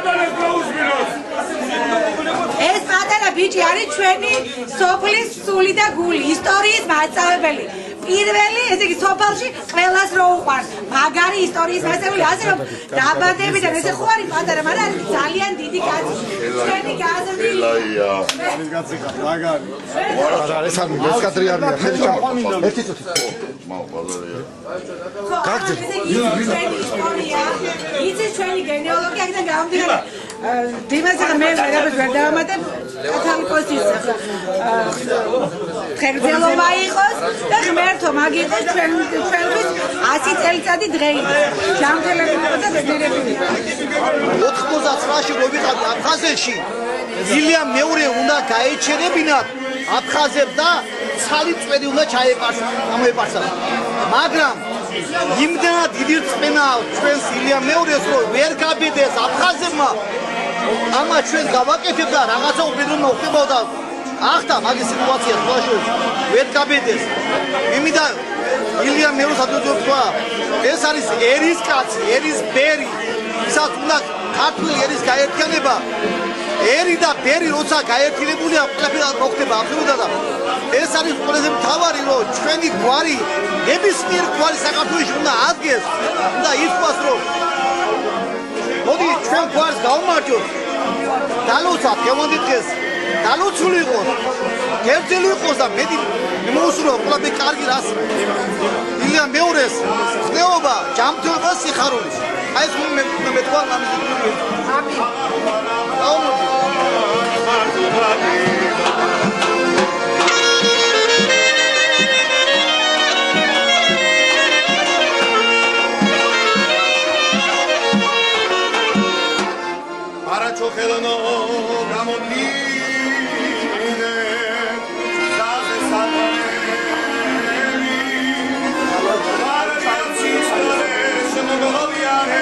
ეს პატარა ბიჭი არის ჩვენი სოფლის სული და გული ისტორიის მასწავლებელი პირველი ესე იგი სოფელში ყველას რო უყვარს მაგარი ისტორიის მასწავლებელი ასე რომ დაბადებიდან ესე ხო არის პატარა მაგრამ არის ძალიან დიდი კაცი ჩვენი გაზრდილი ეს კაცი მაგარი ეს არის ეს კადრი არის ხელი ჩამოყვა ერთი წუთი გაგძე იცი ჩვენი გენეალოგია აქედან გამომდინარე დიმასა მე ვერაფერს ვერ დავამატებ კათალიკოსის ხერხელობა იყოს და ღმერთო მაგიტოს ჩვენთვის 100 წელიწადი დღეით ჯანმრთელები და ბედნიერები 99-ში რო ვიყავი აფხაზეთში ილია მეორე უნდა გაეჩერებინათ აფხაზებს და ცალიწვედი უნდა ჩაეპარსა მაგრამ იმდენად დიდი რწმენა ჩვენს ილია მეორეს რომ ვერ გაბედეს აფხაზებმა ამა ჩვენ გავაკეთებ და რაღაცა უბედურმა ხდებოდა ახთა მაგის სიტუაცია თვალშორის ვერ გაბედეს იმიდა ილია მეურს ადრეჯერ თქვა ეს არის ერის კაცი ერის ბერი ისაც უნდა ქართული ერის გაერთიანება ერი და ბერი როცა გაერთიანებულია ყველაფერი მოხდება აბსოლუტურად და ეს არის ყველაზე მთავარი რომ ჩვენი გვარი ნებისმიერ გვარი საქართველოში უნდა ადგეს უნდა ითქვას რომ მოდი ჩვენ გვარს გავუმარჯოთ დალოცავთ გემონდი დღეს დალოცული იყოს გერძელი იყოს და მეტი მოუსურვა ყველაფერი კარგი რას ილია მეორეს ხდეობა ჯანმრთელობა სიხარულის აი ეს მე თქვა ამის ამინ ჩოხელნო გამომდინე ზაზე საფარები მარჩი სწორე შემოგოვიარე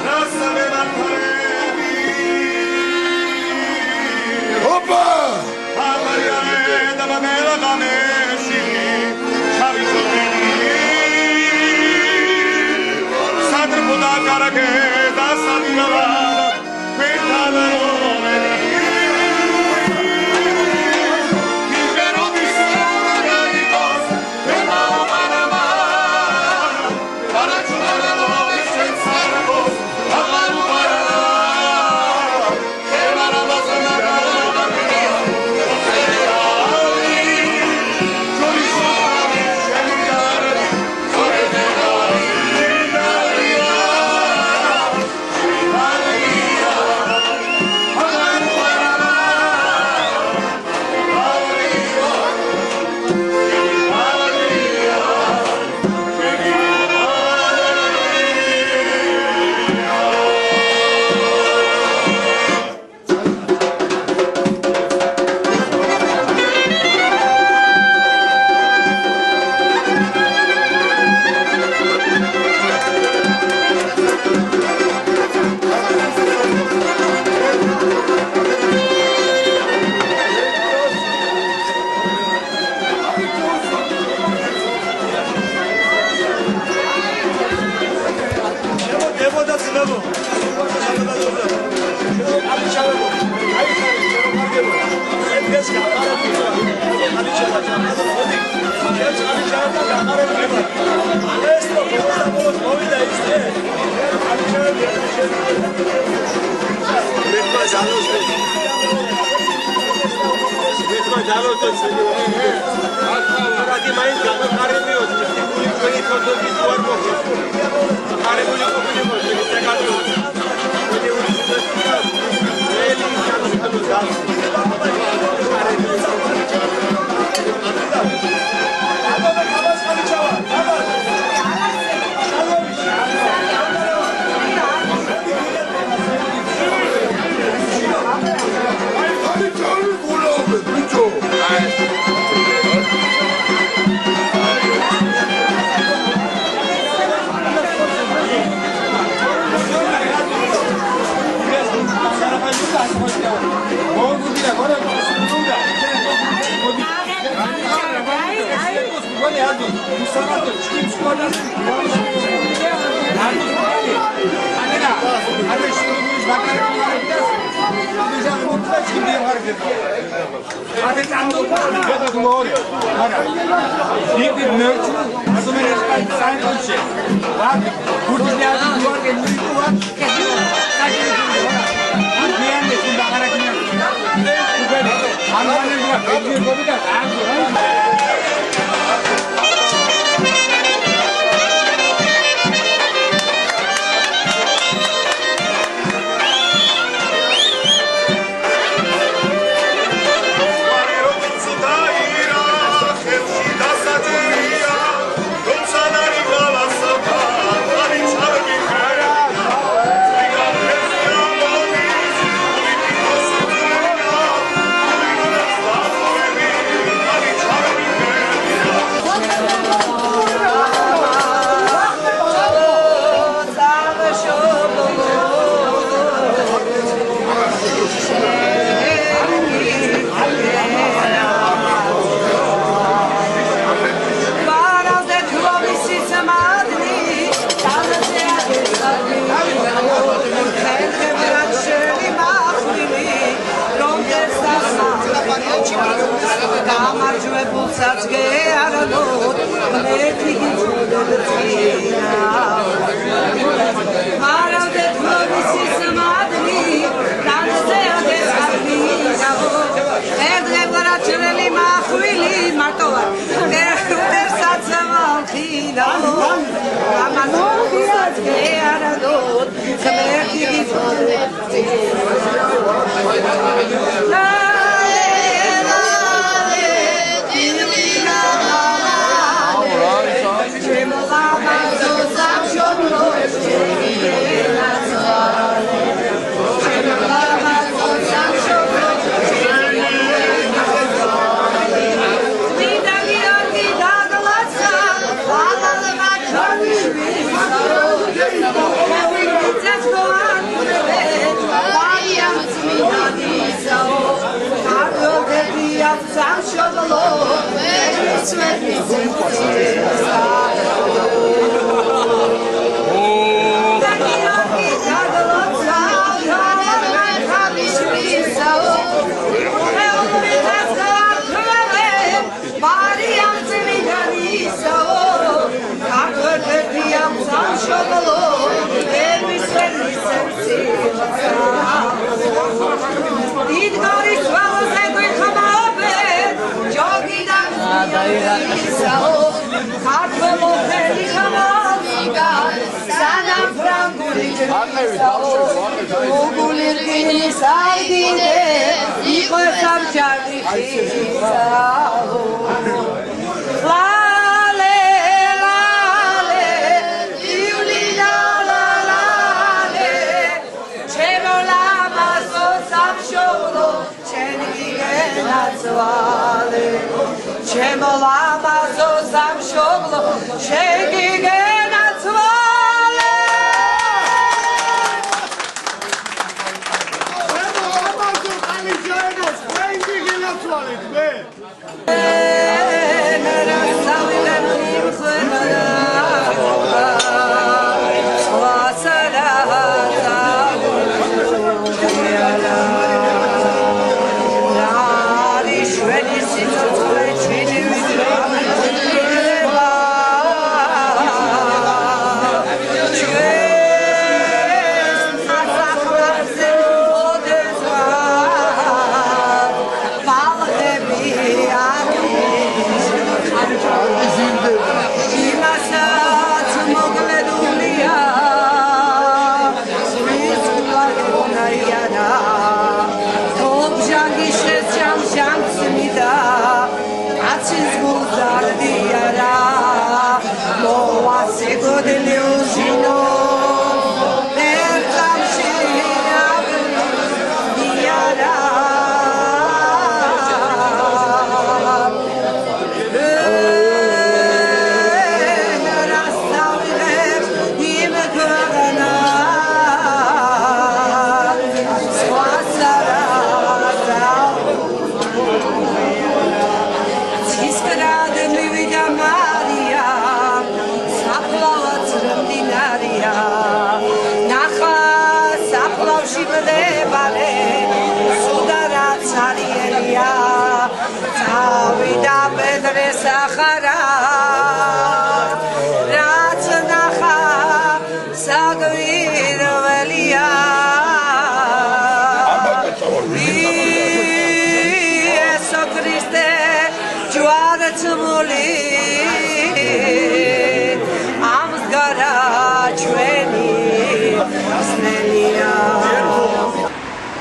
რასავე მართლები ოპა ამარიარე და მამელა გამეში ჩავიწოდი სადრბუდა კარაკე და სადიალა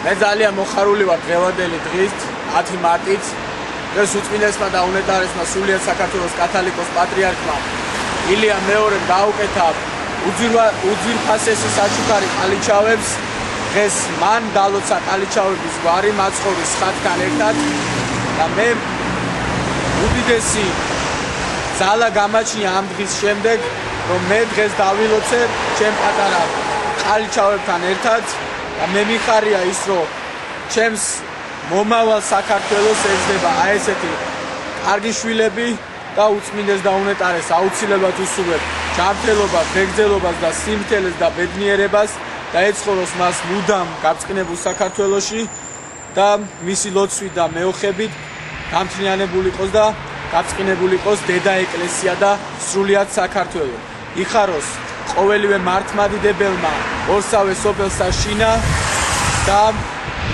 მე ძალიან მოხარული ვარ დღევანდელი დღით 10 მარტით დღეს უწმინდესმა და უნეტარესმა სულიერ საქართველოს კათოლიკოს პატრიარქმა ილია მეორემ გაუკეთა უძვირფასესი საჩუქარი ყალიჩავებს დღეს მან დალოცა ყალიჩავების გვარი მაცხოვრის ხატთან ერთად და მე უდიდესი ძალა გამაჩნია ამ დღის შემდეგ რომ მე დღეს დავილოცე ჩემ პატარა ყალიჩავებთან ერთად და მე მიხარია ის რომ ჩემს მომავალ საქართველოს ეძება აი ესეთი კარგი შვილები და უწმინდეს და უნეტარეს აუცილებლად უსურვებ ჯანმრთელობას, მეგრძელობას და სიმართლეს და ბედნიერებას და ეცხოვროს მას მუდამ გაწყნებულ საქართველოში და მისი ლოცვით და მეოხებით გამთლიანებული იყოს და გაწყნებული იყოს დედა ეკლესია და სრულიად საქართველო. იხაროს ყოველივე მართლმადიდებელმა ორსავე სოფელსა შინა და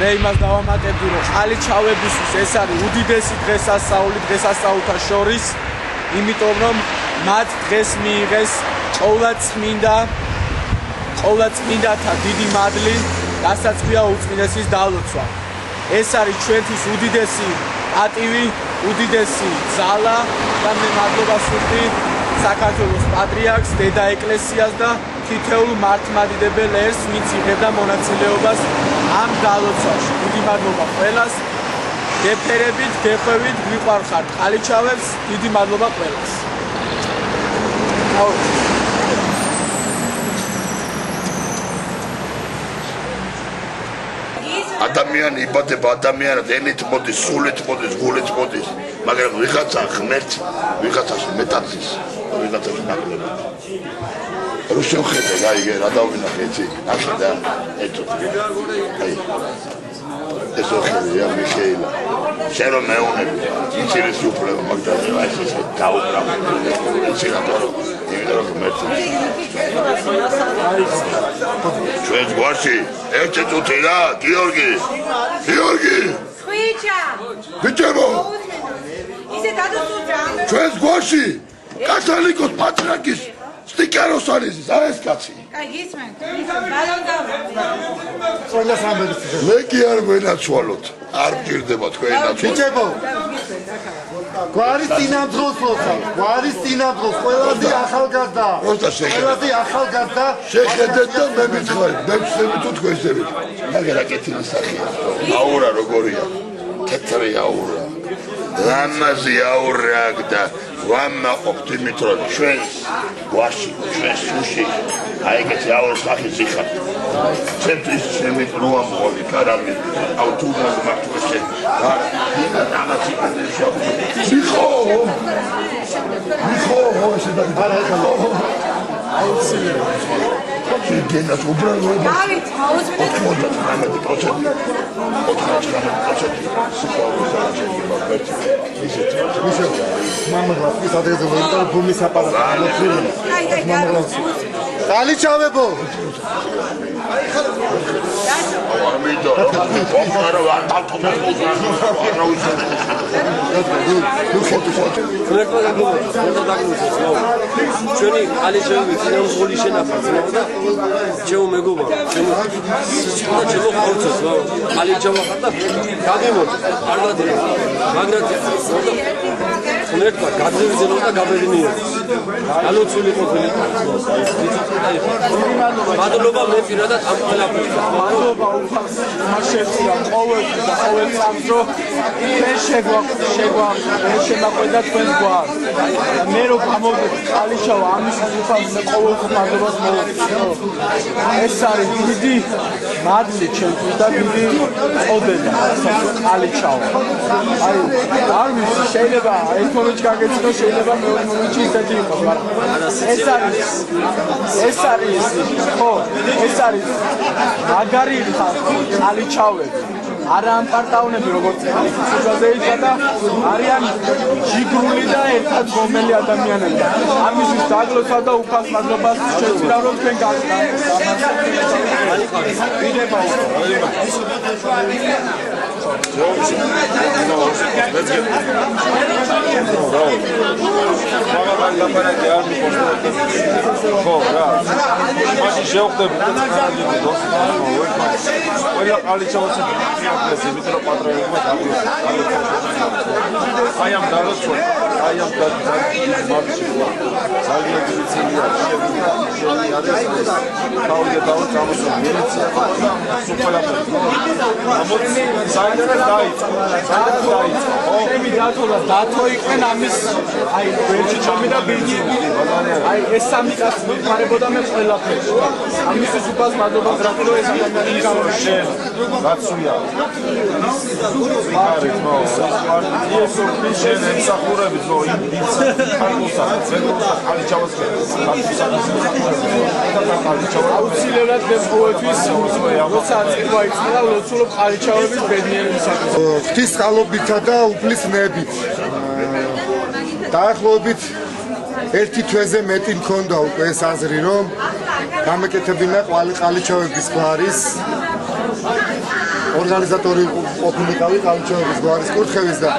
მე იმას დავამატებდი რომ ყალიჩავებისთვის ეს არის უდიდესი დღესასწაულთა შორის იმიტომ რომ მათ დღეს მიიღეს ყოვლადწმინდათა დიდი მადლი რასაც ქვია უწმინდესის დალოცვა. ეს არის ჩვენთვის უდიდესი პატივი, უდიდესი ძალა და მე მადლობას ვუხდი საქართველოს პატრიარქს, დედა ეკლესიას და თითოეულ მართლმადიდებელ ერს, ვინც იღებდა მონაწილეობას ამ დალოცვაში. დიდი მადლობა ყველას. გეფერებით, გეხვევით, გვიყვარხართ ყალიჩავებს. დიდი მადლობა ყველას. ადამიანი იბადება ადამიანად ენით მოდის, სულით მოდის, გულით მოდის, მაგრამ ვიღაცა ღმერთს, ვიღაცას მეტაცის, ვიღაცას ნაკლებ. რო შევხედე, აი, რა დავინახე იცი, ახლა და ეტო. აი. ეს ოხია მიხეილა. შენ რომ მეუნები, იცი უფლება მაგდალე, აი ეს დაუბრალ. იცი რატო? იმიტომ რომ ღმერთს ჩვენ გვარში ერთი წუთი რა, გიორგი. ხვიჩა. ბიჭებო. ისე გადასულა. ჩვენ გვარში კათოლიკოს პატრიარქის სტიკეროს არის ეს კაცი. კაი გისმენთ. ბალონდა. ყველა სამბების. მე კი არ გვენაცვალოთ. არ გირდება თქვენი ნაცვალ. ბიჭებო. გვარის წინამძღოლსა, გვარის წინამძღოლს ყველაზე ახალგაზრდა. ყველაზე ახალგაზრდა. შეხედეთ და მე მითხარი, მე ვცდები თუ თქვენსები. მაგერა კეთილი სახეა. აურა როგორია? თეთრი აურა. ლამაზი აურა და ვამაყობთ იმით რომ ჩვენ გვაში, ჩვენ სუში აი ეგეთი აურის სახე ზიხარ. ჩემთვის ჩემი დროა მოვალი კარამი ავტუბუს მართვეშე. მიხო, ესე და არა ეხლა. გენათ უბრალოდ დავით, მოუწმენთ 90%. მამაგლას ადრეზე ვენტარ ბუმის აპარატი. კალიჩავებო. ამიტომ ოხარა ვარტავ ჩვენი კალიჩავები წინამძღოლი შენახავს და ჩემო მეგობარ ჩემო ხორცოს კალიჩავა ხარ და გაგემოთ კარგად მაგრამ ხმერტა გაძევზელო და გაბედნიო ალოცული ყოფილი მადლობა მე პირადად ამ ყველაფერს მადლობა უფალს მასშევსა ყოველ წამს რომ მე შემაყვედა თქვენ გვარ მე რომ გამოვიდეთ კალიჩავა ამისთვის უფალს მე ყოველთვის მადლობას მოვუწევ ეს არის დიდი მადლი ჩემთვის და დიდი წოდება კალიჩავა აი არ ვიცი შეიძლება ერთ მომენტში გაგეცნო შეიძლება მეორე მომენტში ისეთი იყოს მაგრამ ეს არის ხო ეს არის მაგარი კალიჩავები არა ამპარტაუნები როგორც ცუცაზე იცა და არიან ჯიგრული და ერთად გომელი ადამიანები ამისთვის დაგლოცვა და უფალს მადლობას შეწირა რომ თქვენ ხო რა მაშინ შევხვდები და წყარალიები ყველა კალიჩავას ფიაქეს იმით რომ პატრონებმა დაგვიწყდა აი ამ დაროცხვა აი ამ მარტში ძალიან დიდი ცელია შევიდა არის თავია დავწამოსო მილიცია სუპერაპერი ამოწი საერთოდ დაიწყო ჩემი დათოლა დათო იყვენ ამის აი ვერჩი ჩამი და ბიჭი აი ეს სამი კაცი მიყარებოდა მე ყველაფერს ამისთვის უფალს მადლობა გრაფი რომ ეს ადამიანი შენ რაცია არის მო ეს შენ ემსახურებით რომ ის ხალხოსა ზეგოცა კალიჩავას აუცილებლად მე ყოველთვის როცა წირვა იწყება ლოცულობ კალიჩავების ბედნიერებისათვის ღვთისმსხალობითა და უფლისნებით დაახლოებით ერთი თვეზე მეტი მქონდა უკვე ეს აზრი რომ გამეკეთებინა კალიჩავების გვარის ორგანიზატორი ყოფილიყავი კალიჩავების გვარის კურთხევის და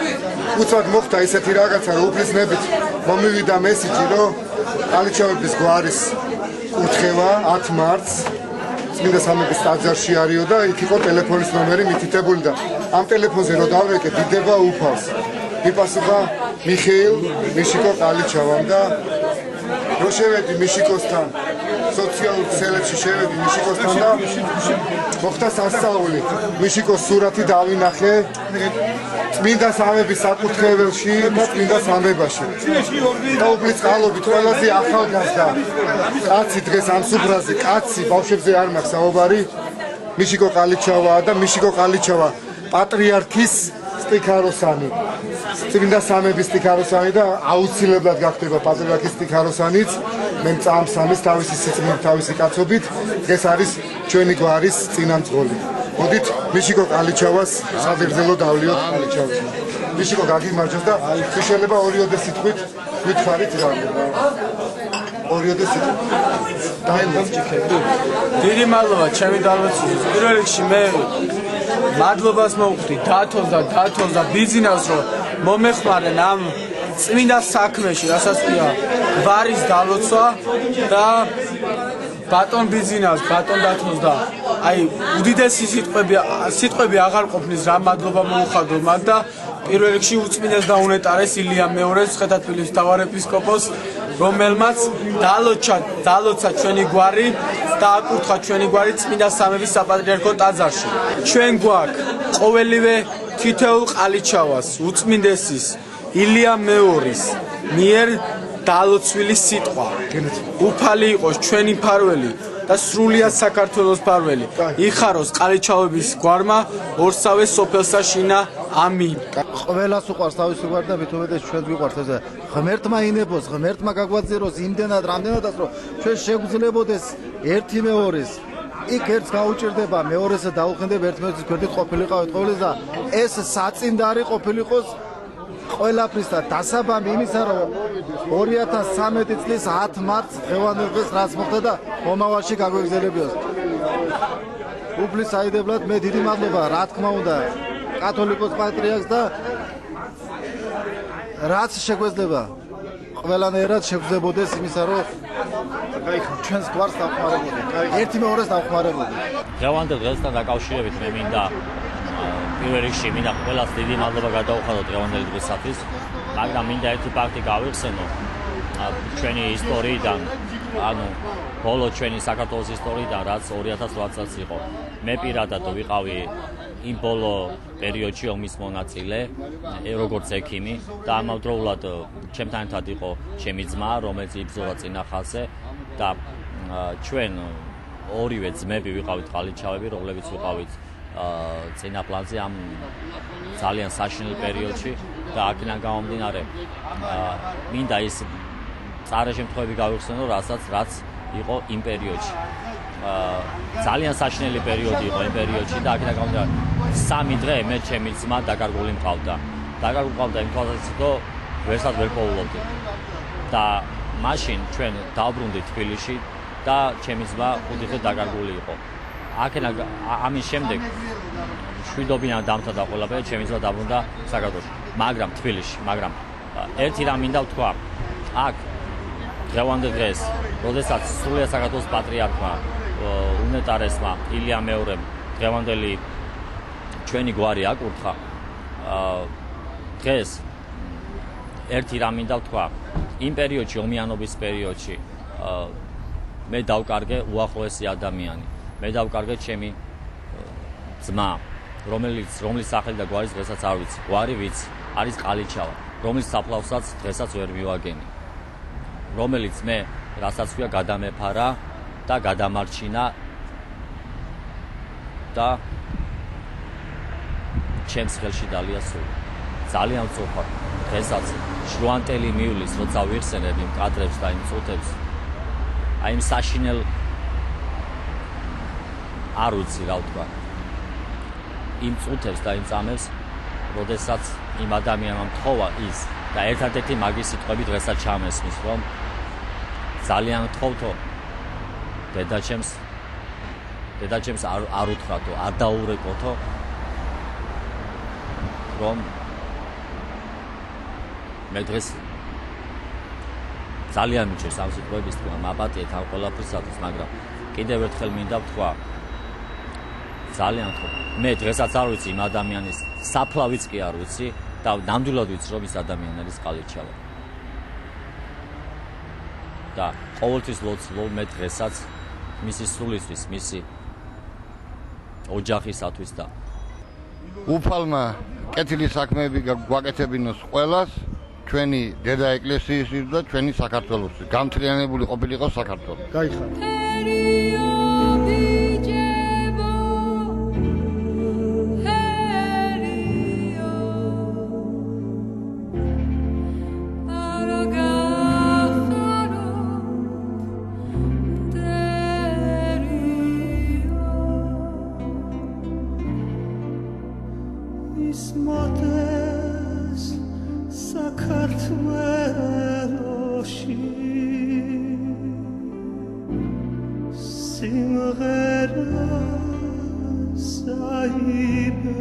უცბად მოხდა ისეთი რაღაცა რომ უფლისნებით მომივიდა მესიჯი რომ კალიჩავების გვარის კურთხევა 10 მარტს წმინდა სამების ტაძარში არისო და იქ იყო ტელეფონის ნომერი მითითებული და ამ ტელეფონზე რომ დავეკე დიდება უფალს მიპასუხა მიხეილ მიშიკო კალიჩავამ და რო შევედი მიშიკოსთან სოციალურ ქსელებში შევედი მიშიკოსთან და მოხდა სასწაული მიშიკოს სურათი დავინახე წმინდა სამების საკურთხეველში და წმინდა სამებაში და უფლისწყალობით ყველაზე ახალგაზრდა კაცი დღეს ამ სუფრაზე კაცი ბავშვებზე არ მაქვს საუბარი მიშიკო ყალიჩავაა და მიშიკო ყალიჩავა პატრიარქის სტიქაროსანი. წმინდა სამების სტიქაროსანი და აუცილებლად გახდება პატრიარქის სტიქაროსანიც. მე წამსამის თავისი სიწმინდით, თავისი კაცობით ეს არის ჩვენი გვარის წინამძღოლი. მოდით მიშიკო ყალიჩავას სადერძელო დავლიოთ ყალიჩავას. მიშიკო გაგიმარჯოს და შეიძლება ორიოდე სიტყვით გითხარით რა. ორიოდე სიტყვით. დაიმოჭიქები. დიდი მადლობა ჩემი დალოცვის. პირველ რიგში მე მადლობას მოვხდი დათოს და ბიზნესს რომ მომეხმარნენ ამ წმინდა საქმეში, რასაც ქვია გვარის დალოცვა და ბატონ ბიზნესს, ბატონ დათოს და აი უდიდესი სიტყვები აღარ ყოფნის რა მადლობა მოუხადო მათ და პირველ რიგში უწმინდეს და უნეტარეს ილია მეორეს ხედათვილის მთავარეპისკოპოს რომელმაც დალოცა ჩვენი გვარი და აკურთხა ჩვენი გვარი წმინდა სამების საპატრიარქო ტაძარში. ჩვენ გვაქვს ყოველივე თითოეულ ყალიჩავას, უწმინდესის, ილია მეორის მიერ დალოცვილი სიტყვა. უფალი იყოს ჩვენი მფარველი და სრულიად საქართველოს მფარველი. იხაროს ყალიჩავების გვარმა ორსავე სოფელსა შინა. ამინ. ყველას უყვარს თავისი გვარი და მით უმეტეს ჩვენს გვიყვართ ეს ღმერთმა ინებოს, ღმერთმა გაგვაძიეროს იმდენად რამდენადაც რომ ჩვენ შეგვძლებოდეს ერთი მეორის იქ ერთს გაუჭირდება მეორესა დაუხენდება ერთმანეთის გვერდით ყოფილიყავით ყოველს და ეს საწინდარი ყოფილიყოს ყველაფრის და დასაბამი იმისა რომ 2013 წლის 10 მარტს დღევანდელ დღეს რაც მოხდა და მომავალში გაგვეგზელებიოს. უფლის საიდებლად მე დიდი მადლობა რა თქმა უნდა კათოლიკოს პატრიარქს და რაც შეგვეძლება ყველანაირად შეგვძლებოდეს იმისა რომ ჩვენს გვარს დავხმარებოდეთ. ერთი მეორეს დავხმარებოდეთ. დღევანდელ დღესთან დაკავშირებით მე მინდა პირველ რიგში მინდა ყველას დიდი მადლობა გადაუხადოთ დღევანდელი დღისათვის, მაგრამ მინდა ერთი ფაქტი გავიხსენო ჩვენი ისტორიიდან, ანუ ბოლო ჩვენი საქართველოს ისტორიიდან, რაც 2008 წელს იყო. მე პირადად ვიყავი იმ ბოლო პერიოდში ომის მონაწილე, როგორც ექიმი და ამავდროულად ჩემთან ერთად იყო ჩემი ძმა, რომელიც იბრძოლა წინა ხაზზე და ჩვენ ორივე ძმები ვიყავით ყალიჩავები, რომლებიც ვიყავით წინა პლანზე ამ ძალიან საშინელ პერიოდში და აქედან გამომდინარე მინდა ის წარე შემთხვევები გავიხსენო, რაც იყო იმ პერიოდში. ძალიან საშინელი პერიოდი იყო იმ პერიოდში და აქედან გამომდინარე 3 დღე მე ჩემი ძმა დაკარგული მყავდა. დაკარგული მყავდა იმ თვალსაზრისით, რომ ვერსაც ვერ პოულობდი. და მაშინ ჩვენ დავბრუნდით თბილისში და ჩემი ძმა 5 დღე დაკარგული იყო. აქედან ამის შემდეგ შვიდობიან დამთავრდა ყველაფერი, ჩემი ძმა დაბრუნდა საქართველოში, მაგრამ თბილისში, მაგრამ ერთი რამ მინდა ვთქვა, აქ დღევანდელ დღეს, როდესაც სრულიად საქართველოს პატრიარქმა, უნეტარესმა, ილია მეორემ დღევანდელი ჩვენი გვარი აკურთხა, დღეს ერთი რამ მინდა ვთქვა, იმ პერიოდში, ომიანობის პერიოდში, მე დავკარგე უახლოესი ადამიანი. მე დავკარგე ჩემი ძმა, რომლის სახელი და გვარის დღესაც არ ვიცი. გვარი ვიცი, არის ყალიჩავა, რომლის საფლავსაც დღესაც ვერ მივაგენი. რომელიც მე, რასაც ქვია, გადამეფარა და გადამარჩინა და ჩემს ხელში დალია სული. ძალიან ვწუხარ. დღესაც შვანტელი მივლის, როცა ვიხსენებ იმ კადრებს და იმ წუთებს, აი იმ საშინელ არ ვიცი რა ვთქვა. იმ წუთებს და იმ წამებს, როდესაც იმ ადამიანმა მთხოვა ის და ერთადერთი მაგის სიტყვები დღესაც ჩამესმის, რომ ძალიან მთხოვთო დედაჩემს არ უთხრათო, არ დაურეკოთო, რომ მე დღეს ძალიან მიჩნევს ამ სიტყვების თქმა, მაპატიეთ ამ ყველაფრისათვის, მაგრამ კიდევ ერთხელ მინდა ვთქვა, ძალიან ხო. მე დღესაც არ ვიცი იმ ადამიანის საფლავიც კი არ ვიცი და ნამდვილად ვიცი, რომ ის ადამიანი არის ყალიჩავა. და ყოველთვის ლოცულობ მე დღესაც მისი სულისთვის, მისი ოჯახისათვის და უფალმა კეთილი საქმეები გვაკეთებინოს ყველას, ჩვენი დედა ეკლესიისთვის და ჩვენი საქართველოსთვის. გამთლიანებული ყოფილიყო საქართველო. გაიხარეთ. სიმღერა საიბერი